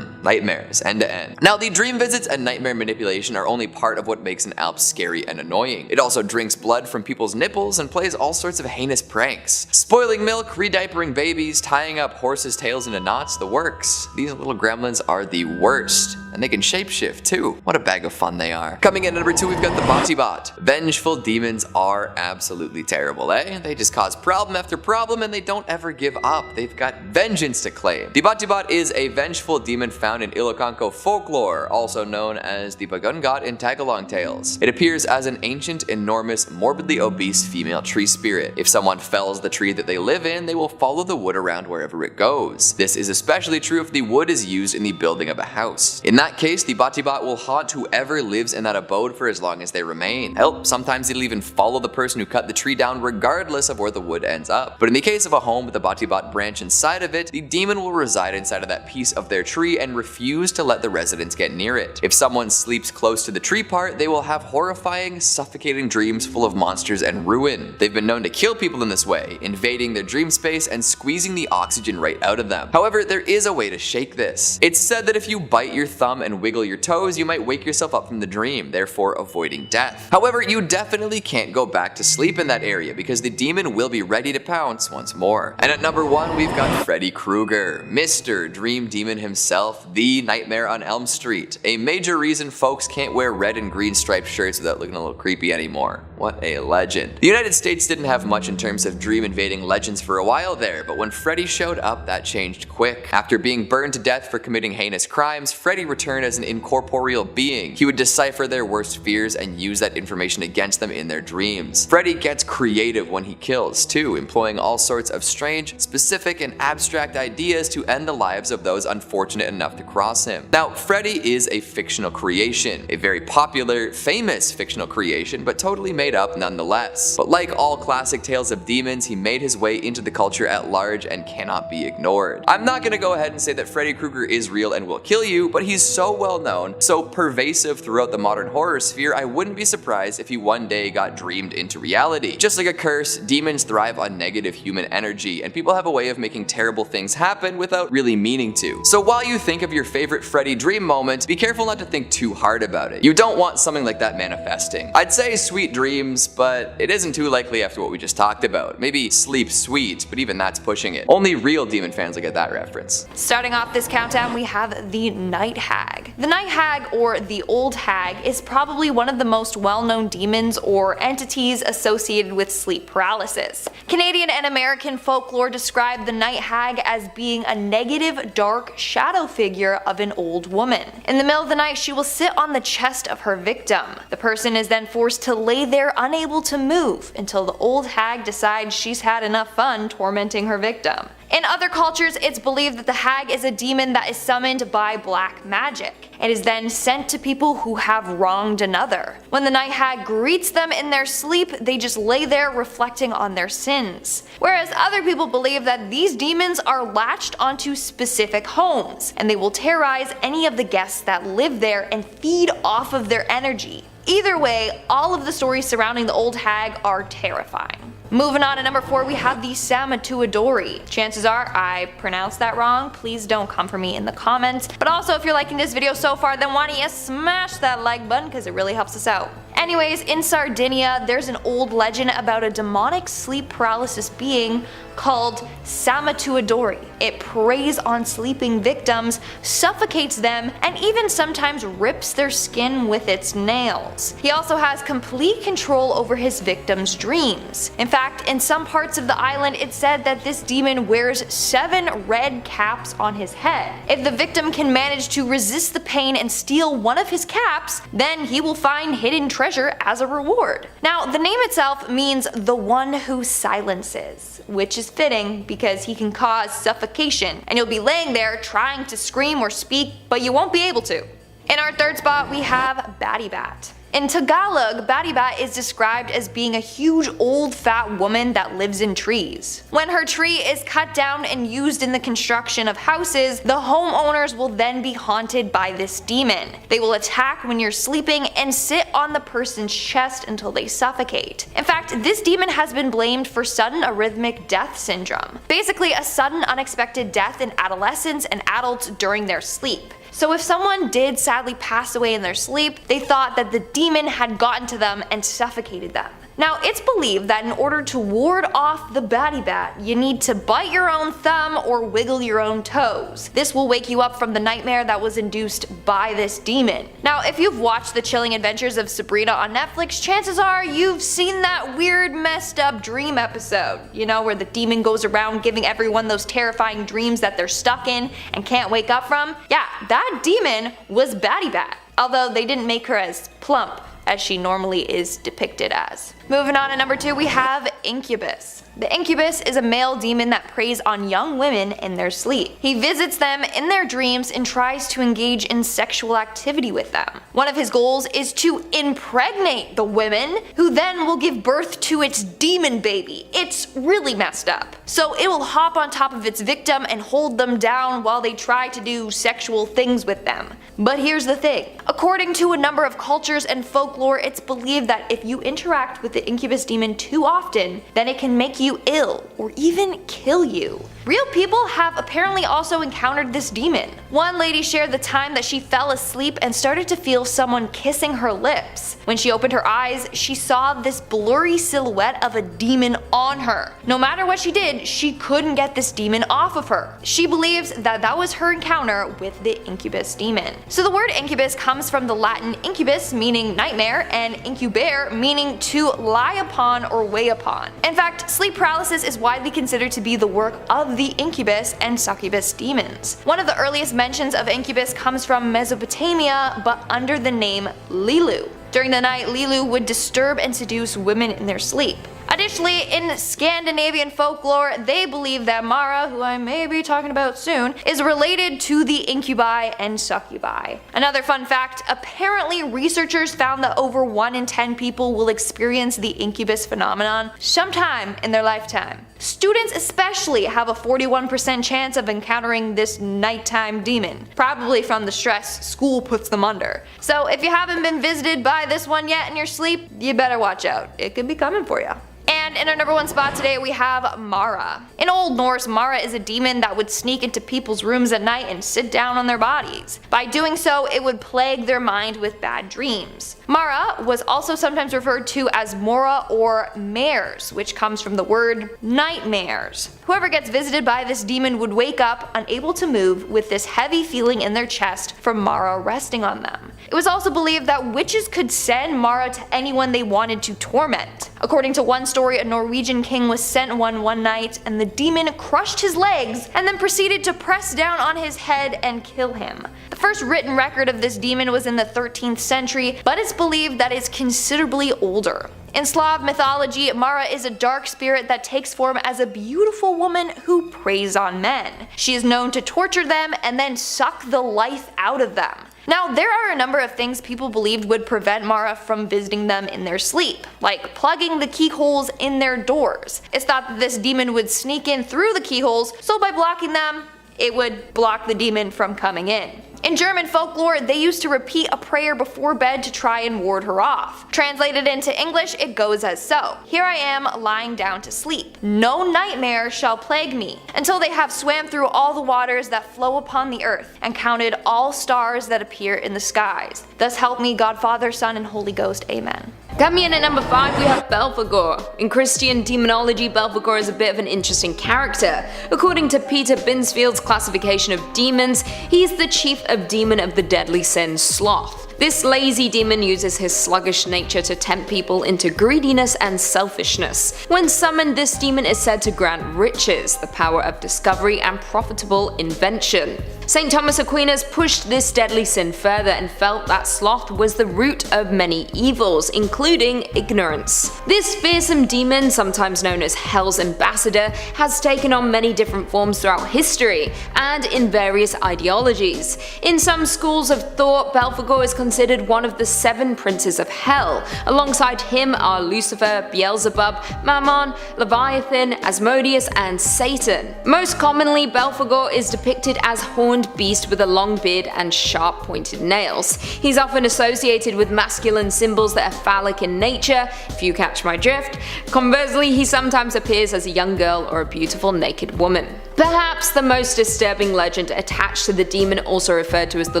Nightmares, end to end. Now, the dream visits and nightmare manipulation are only part of what makes an alp scary and annoying. It also drinks blood from people's nipples and plays all sorts of heinous pranks. Spoiling milk, rediapering babies, tying up horses' tails into knots, the works. These little gremlins are the worst. And they can shapeshift too. What a bag of fun they are. Coming in at number 2, we've got the Bot. Vengeful demons are absolutely terrible, eh? They just cause problem after problem and they don't ever give up. They've got vengeance to claim. The Bot is a vengeful demon found in Ilocanco folklore, also known as the Bagungot in Tagalong tales. It appears as an ancient, enormous, morbidly obese female tree spirit. If someone fells the tree that they live in, they will follow the wood around wherever it goes. This is especially true if the wood is used in the building of a house. In that case, the Bot will haunt whoever lives in that abode for as long as they remain. Hell, sometimes it'll even follow the person who cut the tree down regardless of where the wood ends up. But in the case of a home with a Bot branch inside of it, the demon will reside inside of that piece of their tree and refuse to let the residents get near it. If someone sleeps close to the tree part, they will have horrifying, suffocating dreams full of monsters and ruin. They've been known to kill people in this way, invading their dream space and squeezing the oxygen right out of them. However, there is a way to shake this. It's said that if you bite your thumb and wiggle your toes, you might wake yourself up from the dream, therefore avoiding death. However, you definitely can't go back to sleep in that area because the demon will be ready to pounce once more. And at number 1, we've got Freddy Krueger, Mr. Dream Demon himself, the Nightmare on Elm Street. A major reason folks can't wear red and green striped shirts without looking a little creepy anymore. What a legend. The United States didn't have much in terms of dream invading legends for a while there, but when Freddy showed up, that changed quick. After being burned to death for committing heinous crimes, Freddy returned as an incorporeal being. He would decipher their worst fears and use that information against them in their dreams. Freddy gets creative when he kills, too, employing all sorts of strange, specific, and abstract ideas to end the lives of those unfortunate enough to cross him. Now, Freddy is a fictional creation, a very popular, famous fictional creation, but totally made up nonetheless. But like all classic tales of demons, he made his way into the culture at large and cannot be ignored. I'm not gonna go ahead and say that Freddy Krueger is real and will kill you, but he's so well known, so pervasive throughout the modern horror sphere, I wouldn't be surprised if he one day got dreamed into reality. Just like a curse, demons thrive on negative human energy, and people have a way of making terrible things happen without really meaning to. So while you think of your favorite Freddy dream moment, be careful not to think too hard about it. You don't want something like that manifesting. I'd say sweet dreams, but it isn't too likely after what we just talked about. Maybe sleep sweet, but even that's pushing it. Only real demon fans will get that reference. Starting off this countdown, we have the Night Hag. The Night Hag, or the Old Hag, is probably one of the most well-known demons or entities associated with sleep paralysis. Canadian and American folklore describe the Night Hag as being a negative, dark shadow figure of an old woman. In the middle of the night, she will sit on the chest of her victim. The person is then forced to lay there unable to move until the old hag decides she's had enough fun tormenting her victim. In other cultures, it's believed that the hag is a demon that is summoned by black magic. It is then sent to people who have wronged another. When the night hag greets them in their sleep, they just lay there reflecting on their sins. Whereas other people believe that these demons are latched onto specific homes, and they will terrorize any of the guests that live there and feed off of their energy. Either way, all of the stories surrounding the old hag are terrifying. Moving on to number 4, we have the Samatuadori. Chances are I pronounced that wrong, please don't come for me in the comments. But also, if you're liking this video so far, then why don't you smash that like button because it really helps us out. Anyways, in Sardinia, there's an old legend about a demonic sleep paralysis being called Samatuadori. It preys on sleeping victims, suffocates them, and even sometimes rips their skin with its nails. He also has complete control over his victims' dreams. In fact, in some parts of the island, it's said that this demon wears 7 red caps on his head. If the victim can manage to resist the pain and steal one of his caps, then he will find hidden treasure as a reward. Now, the name itself means the one who silences, which is fitting because he can cause suffocation, and you'll be laying there trying to scream or speak, but you won't be able to. In our third spot, we have Batty Bat. In Tagalog, batibat is described as being a huge old fat woman that lives in trees. When her tree is cut down and used in the construction of houses, the homeowners will then be haunted by this demon. They will attack when you're sleeping and sit on the person's chest until they suffocate. In fact, this demon has been blamed for sudden arrhythmic death syndrome, basically a sudden unexpected death in adolescents and adults during their sleep. So if someone did sadly pass away in their sleep, they thought that the demon had gotten to them and suffocated them. Now, it's believed that in order to ward off the batibat, you need to bite your own thumb or wiggle your own toes. This will wake you up from the nightmare that was induced by this demon. Now, if you've watched The Chilling Adventures of Sabrina on Netflix, chances are you've seen that weird messed up dream episode. You know, where the demon goes around giving everyone those terrifying dreams that they're stuck in and can't wake up from? Yeah, that demon was Batibat, although they didn't make her as plump as she normally is depicted as. Moving on to number 2, we have Incubus. The incubus is a male demon that preys on young women in their sleep. He visits them in their dreams and tries to engage in sexual activity with them. One of his goals is to impregnate the women, who then will give birth to its demon baby. It's really messed up. So it will hop on top of its victim and hold them down while they try to do sexual things with them. But here's the thing. According to a number of cultures and folklore, it's believed that if you interact with the incubus demon too often, then it can make you ill or even kill you. Real people have apparently also encountered this demon. One lady shared the time that she fell asleep and started to feel someone kissing her lips. When she opened her eyes, she saw this blurry silhouette of a demon on her. No matter what she did, she couldn't get this demon off of her. She believes that that was her encounter with the incubus demon. So the word incubus comes from the Latin incubus, meaning nightmare, and incubare, meaning to lie upon or weigh upon. In fact, sleep paralysis is widely considered to be the work of the incubus and succubus demons. One of the earliest mentions of incubus comes from Mesopotamia, but under the name Lilu. During the night, Lilu would disturb and seduce women in their sleep. Additionally, in Scandinavian folklore, they believe that Mara, who I may be talking about soon, is related to the incubi and succubi. Another fun fact, apparently researchers found that over 1 in 10 people will experience the incubus phenomenon sometime in their lifetime. Students especially have a 41% chance of encountering this nighttime demon, probably from the stress school puts them under. So if you haven't been visited by this one yet in your sleep, you better watch out. It could be coming for you. And in our number 1 spot today we have Mara. In Old Norse, Mara is a demon that would sneak into people's rooms at night and sit down on their bodies. By doing so, it would plague their mind with bad dreams. Mara was also sometimes referred to as Mora or mares, which comes from the word nightmares. Whoever gets visited by this demon would wake up unable to move with this heavy feeling in their chest from Mara resting on them. It was also believed that witches could send Mara to anyone they wanted to torment. According to one story, a Norwegian king was sent one night and the demon crushed his legs and then proceeded to press down on his head and kill him. The first written record of this demon was in the 13th century, but it's believed that it's considerably older. In Slav mythology, Mara is a dark spirit that takes form as a beautiful woman who preys on men. She is known to torture them and then suck the life out of them. Now, there are a number of things people believed would prevent Mara from visiting them in their sleep, like plugging the keyholes in their doors. It's thought that this demon would sneak in through the keyholes, so by blocking them, it would block the demon from coming in. In German folklore, they used to repeat a prayer before bed to try and ward her off. Translated into English, it goes as so: "Here I am, lying down to sleep. No nightmare shall plague me, until they have swam through all the waters that flow upon the earth, and counted all stars that appear in the skies. Thus help me God Father, Son, and Holy Ghost. Amen." Coming in at number 5 we have Belphegor. In Christian demonology, Belphegor is a bit of an interesting character. According to Peter Binsfield's classification of demons, he's the chief of demon of the deadly sin sloth. This lazy demon uses his sluggish nature to tempt people into greediness and selfishness. When summoned, this demon is said to grant riches, the power of discovery and profitable invention. St. Thomas Aquinas pushed this deadly sin further and felt that sloth was the root of many evils, including ignorance. This fearsome demon, sometimes known as Hell's ambassador, has taken on many different forms throughout history and in various ideologies. In some schools of thought, Belphegor is considered one of the 7 princes of hell. Alongside him are Lucifer, Beelzebub, Mammon, Leviathan, Asmodeus, and Satan. Most commonly, Belphegor is depicted as a horned beast with a long beard and sharp pointed nails. He's often associated with masculine symbols that are phallic in nature, if you catch my drift. Conversely, he sometimes appears as a young girl or a beautiful naked woman. Perhaps the most disturbing legend attached to the demon, also referred to as the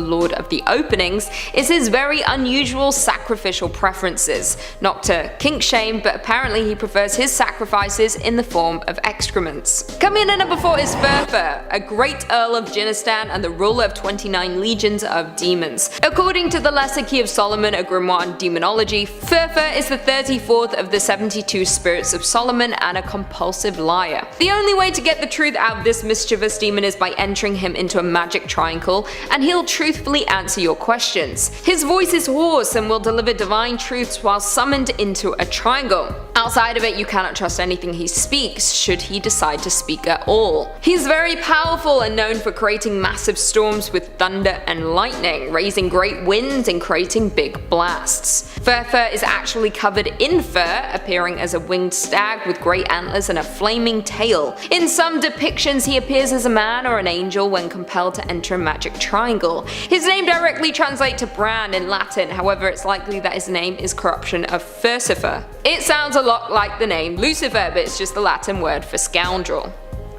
Lord of the Openings, is his very unusual sacrificial preferences. Not to kink shame, but apparently he prefers his sacrifices in the form of excrements. Coming in at number 4 is Furfur, a great Earl of Jinistan and the ruler of 29 legions of demons. According to the Lesser Key of Solomon, a grimoire in demonology, Furfur is the 34th of the 72 spirits of Solomon and a compulsive liar. The only way to get the truth out of this mischievous demon is by entering him into a magic triangle, and he'll truthfully answer your questions. His voice is hoarse and will deliver divine truths while summoned into a triangle. Outside of it, you cannot trust anything he speaks, should he decide to speak at all. He's very powerful and known for creating massive storms with thunder and lightning, raising great winds and creating big blasts. Furfur is actually covered in fur, appearing as a winged stag with great antlers and a flaming tail. In some depictions, he appears as a man or an angel when compelled to enter a magic triangle. His name directly translates to brand in Latin, however it's likely that his name is corruption of Furcifer. It sounds a lot like the name Lucifer, but it's just the Latin word for scoundrel.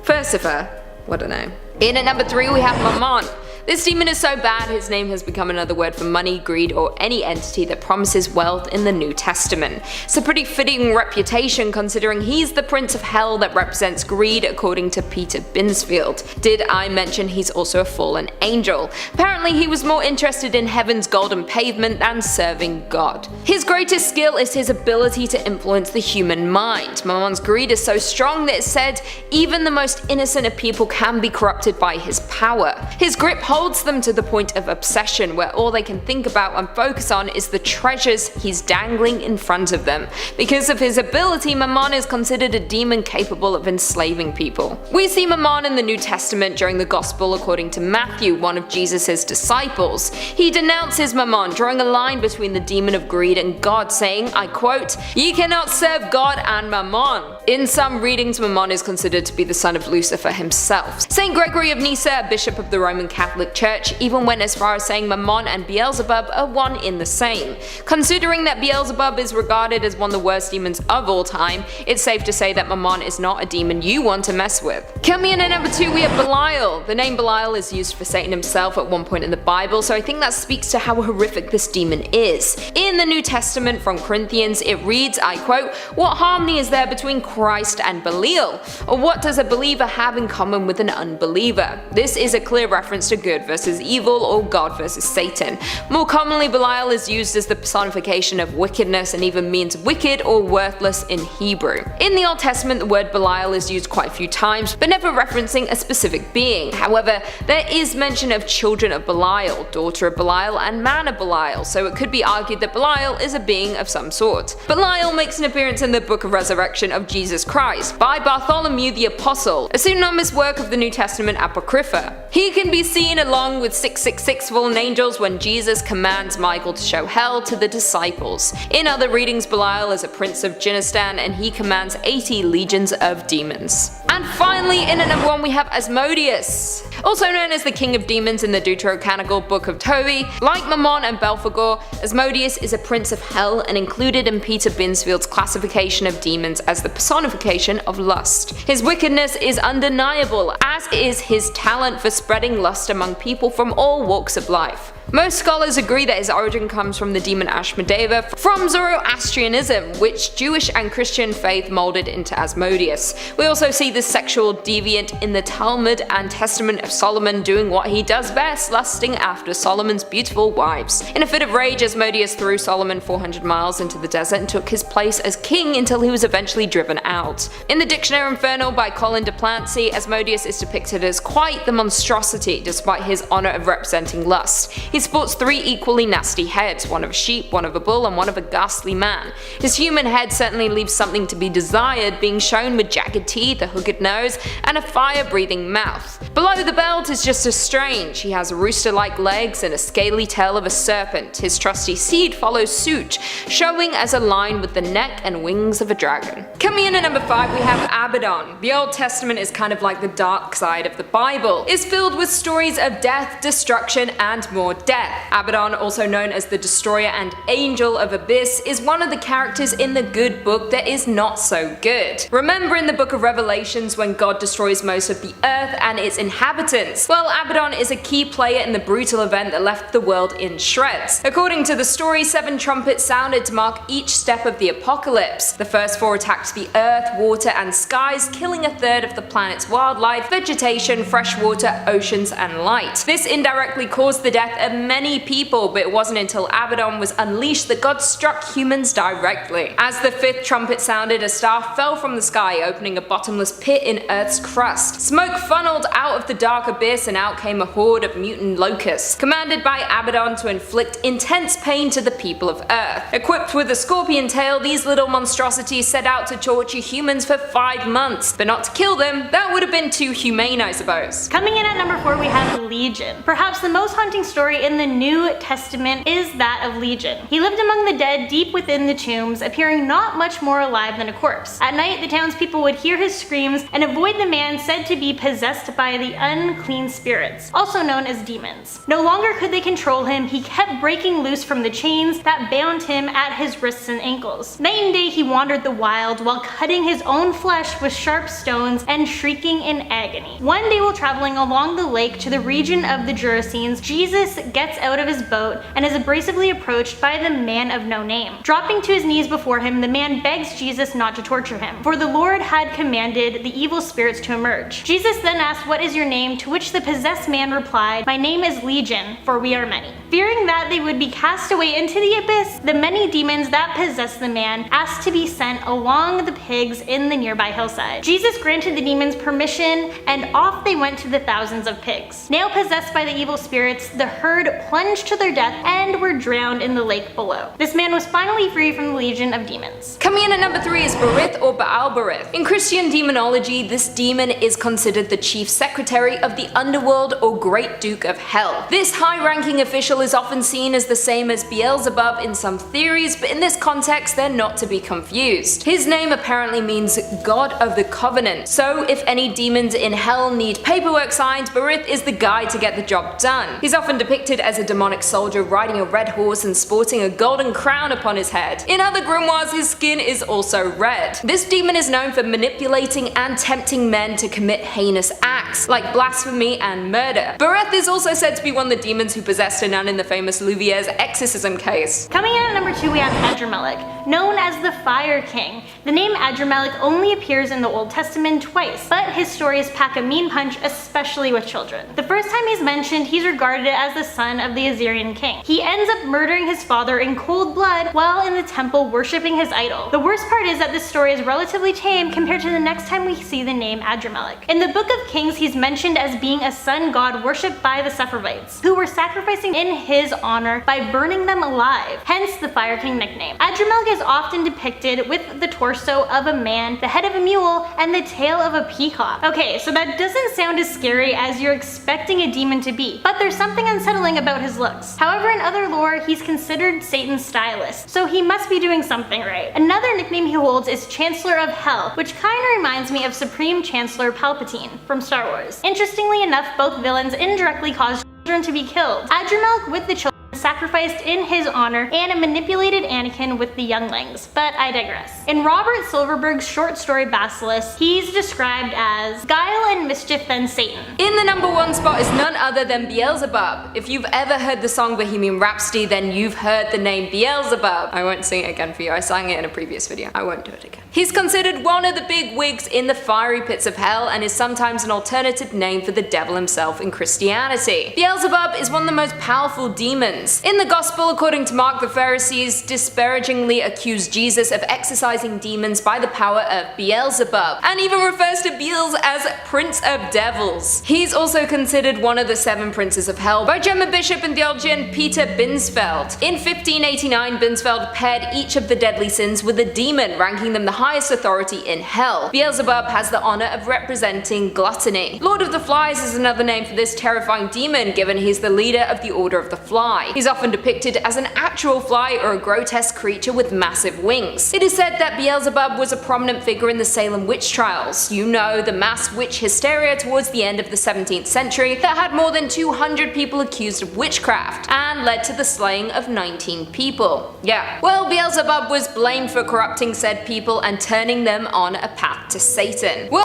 Furcifer, what a name. In at number 3 we have Mammon. This demon is so bad his name has become another word for money, greed, or any entity that promises wealth in the New Testament. It's a pretty fitting reputation considering he's the prince of hell that represents greed according to Peter Binsfield. Did I mention he's also a fallen angel? Apparently he was more interested in heaven's golden pavement than serving God. His greatest skill is his ability to influence the human mind. Mammon's greed is so strong that it's said even the most innocent of people can be corrupted by his power. His grip holds them to the point of obsession, where all they can think about and focus on is the treasures he's dangling in front of them. Because of his ability, Mammon is considered a demon capable of enslaving people. We see Mammon in the New Testament during the Gospel according to Matthew, one of Jesus' disciples. He denounces Mammon, drawing a line between the demon of greed and God, saying, I quote, "Ye cannot serve God and Mammon." In some readings, Mammon is considered to be the son of Lucifer himself. Saint Gregory of Nyssa, a bishop of the Roman Catholic Church, even went as far as saying Mammon and Beelzebub are one in the same. Considering that Beelzebub is regarded as one of the worst demons of all time, it's safe to say that Mammon is not a demon you want to mess with. Coming in at number 2 we have Belial. The name Belial is used for Satan himself at one point in the Bible, so I think that speaks to how horrific this demon is. In the New Testament from Corinthians it reads, I quote, "What harmony is there between Christ and Belial? Or what does a believer have in common with an unbeliever?" This is a clear reference to good versus evil or God versus Satan. More commonly, Belial is used as the personification of wickedness and even means wicked or worthless in Hebrew. In the Old Testament, the word Belial is used quite a few times, but never referencing a specific being. However, there is mention of children of Belial, daughter of Belial, and man of Belial, so it could be argued that Belial is a being of some sort. Belial makes an appearance in the Book of Resurrection of Jesus Christ by Bartholomew the Apostle, a pseudonymous work of the New Testament Apocrypha. He can be seen along with 666 fallen angels when Jesus commands Michael to show hell to the disciples. In other readings, Belial is a prince of Jinistan and he commands 80 legions of demons. And finally, in at number 1 we have Asmodeus. Also known as the King of Demons in the Deuterocanonical Book of Tobit, like Mammon and Belphegor, Asmodeus is a prince of hell and included in Peter Binsfield's classification of demons as the personification of lust. His wickedness is undeniable, as is his talent for spreading lust among people from all walks of life. Most scholars agree that his origin comes from the demon Ashmedeva from Zoroastrianism, which Jewish and Christian faith molded into Asmodeus. We also see this sexual deviant in the Talmud and Testament of Solomon doing what he does best, lusting after Solomon's beautiful wives. In a fit of rage, Asmodeus threw Solomon 400 miles into the desert and took his place as king until he was eventually driven driven out. In the Dictionary Infernal by Colin de Plancy, Asmodeus is depicted as quite the monstrosity despite his honour of representing lust. He sports 3 equally nasty heads, one of a sheep, one of a bull, and one of a ghastly man. His human head certainly leaves something to be desired, being shown with jagged teeth, a hooked nose, and a fire-breathing mouth. Below the belt is just as strange. He has rooster-like legs and a scaly tail of a serpent. His trusty seed follows suit, showing as a line with the neck and wings of a dragon. Coming in at number 5 we have Abaddon. The Old Testament is kind of like the dark side of the Bible. It's filled with stories of death, destruction, and more death. Abaddon, also known as the Destroyer and Angel of Abyss, is one of the characters in the good book that is not so good. Remember in the book of Revelations when God destroys most of the earth and its inhabitants? Well, Abaddon is a key player in the brutal event that left the world in shreds. According to the story, 7 trumpets sounded to mark each step of the apocalypse. The first 4 attacked the earth, water, and skies, killing a third of the planet's wildlife, vegetation, fresh water, oceans, and light. This indirectly caused the death of many people, but it wasn't until Abaddon was unleashed that God struck humans directly. As the 5th trumpet sounded, a star fell from the sky, opening a bottomless pit in Earth's crust. Smoke funneled out of the dark abyss, and out came a horde of mutant locusts, commanded by Abaddon to inflict intense pain to the people of Earth. Equipped with a scorpion tail, these little monstrosities set out to torture humans for 5 months, but not to kill them. That would have been too humane, I suppose. Coming in at number 4 we have Legion. Perhaps the most haunting story in the New Testament is that of Legion. He lived among the dead deep within the tombs, appearing not much more alive than a corpse. At night the townspeople would hear his screams and avoid the man said to be possessed by the unclean spirits, also known as demons. No longer could they control him, he kept breaking loose from the chains that bound him at his wrists and ankles. Night and day he wandered the wild while cutting his own flesh with sharp stones and shrieking in agony. One day while traveling along the lake to the region of the Gerasenes, Jesus gets out of his boat and is abrasively approached by the man of no name. Dropping to his knees before him, the man begs Jesus not to torture him, for the Lord had commanded the evil spirits to emerge. Jesus then asked, "What is your name?" to which the possessed man replied, "My name is Legion, for we are many." Fearing that they would be cast away into the abyss, the many demons that possessed the man asked to be sent along the pigs in the nearby hillside. Jesus granted the demons permission, and off they went to the thousands of pigs. Now possessed by the evil spirits, the herd plunged to their death and were drowned in the lake below. This man was finally free from the legion of demons. Coming in at number 3 is Berith or Baal-Berith. In Christian demonology, this demon is considered the chief secretary of the underworld or Great Duke of Hell. This high-ranking official is often seen as the same as Beelzebub in some theories, but in this context they're not to be confused. His name apparently means God of the Covenant, so if any demons in hell need paperwork signed, Berith is the guy to get the job done. He's often depicted as a demonic soldier riding a red horse and sporting a golden crown upon his head. In other grimoires, his skin is also red. This demon is known for manipulating and tempting men to commit heinous acts, like blasphemy and murder. Berith is also said to be one of the demons who possessed a nun in the famous Louviere's exorcism case. Coming in at number 2 we have Adramelech, known as the Fire King. The name Adramelech only appears in the Old Testament twice, but his stories pack a mean punch, especially with children. The first time he's mentioned, he's regarded as the son of the Assyrian king. He ends up murdering his father in cold blood while in the temple worshipping his idol. The worst part is that this story is relatively tame compared to the next time we see the name Adramelech. In the Book of Kings, he's mentioned as being a sun god worshipped by the Sephardites, who were sacrificing in his honor by burning them alive, hence the Fire King nickname. Adramelech is often depicted with the torso of a man, the head of a mule, and the tail of a peacock. Okay, so that doesn't sound as scary as you're expecting a demon to be, but there's something unsettling about his looks. However, in other lore, he's considered Satan's stylist, so he must be doing something right. Another nickname he holds is Chancellor of Hell, which kinda reminds me of Supreme Chancellor Palpatine from Star Wars. Interestingly enough, both villains indirectly cause children to be killed. Adramelech with the children sacrificed in his honor, and manipulated Anakin with the younglings, but I digress. In Robert Silverberg's short story Basilisk, he's described as guile and mischief than Satan. In the number 1 spot is none other than Beelzebub. If you've ever heard the song Bohemian Rhapsody, then you've heard the name Beelzebub. I won't sing it again for you, I sang it in a previous video. I won't do it again. He's considered one of the big wigs in the fiery pits of hell and is sometimes an alternative name for the devil himself in Christianity. Beelzebub is one of the most powerful demons. In the Gospel, according to Mark, the Pharisees disparagingly accused Jesus of exorcising demons by the power of Beelzebub, and even refers to Beelz as Prince of Devils. He's also considered one of the 7 princes of hell by German bishop and theologian Peter Binsfeld. In 1589, Binsfeld paired each of the deadly sins with a demon, ranking them the highest authority in hell. Beelzebub has the honor of representing gluttony. Lord of the Flies is another name for this terrifying demon, given he's the leader of the Order of the Fly. He's often depicted as an actual fly or a grotesque creature with massive wings. It is said that Beelzebub was a prominent figure in the Salem witch trials. You know, the mass witch hysteria towards the end of the 17th century that had more than 200 people accused of witchcraft, and led to the slaying of 19 people. Yeah, well, Beelzebub was blamed for corrupting said people and turning them on a path to Satan. Well,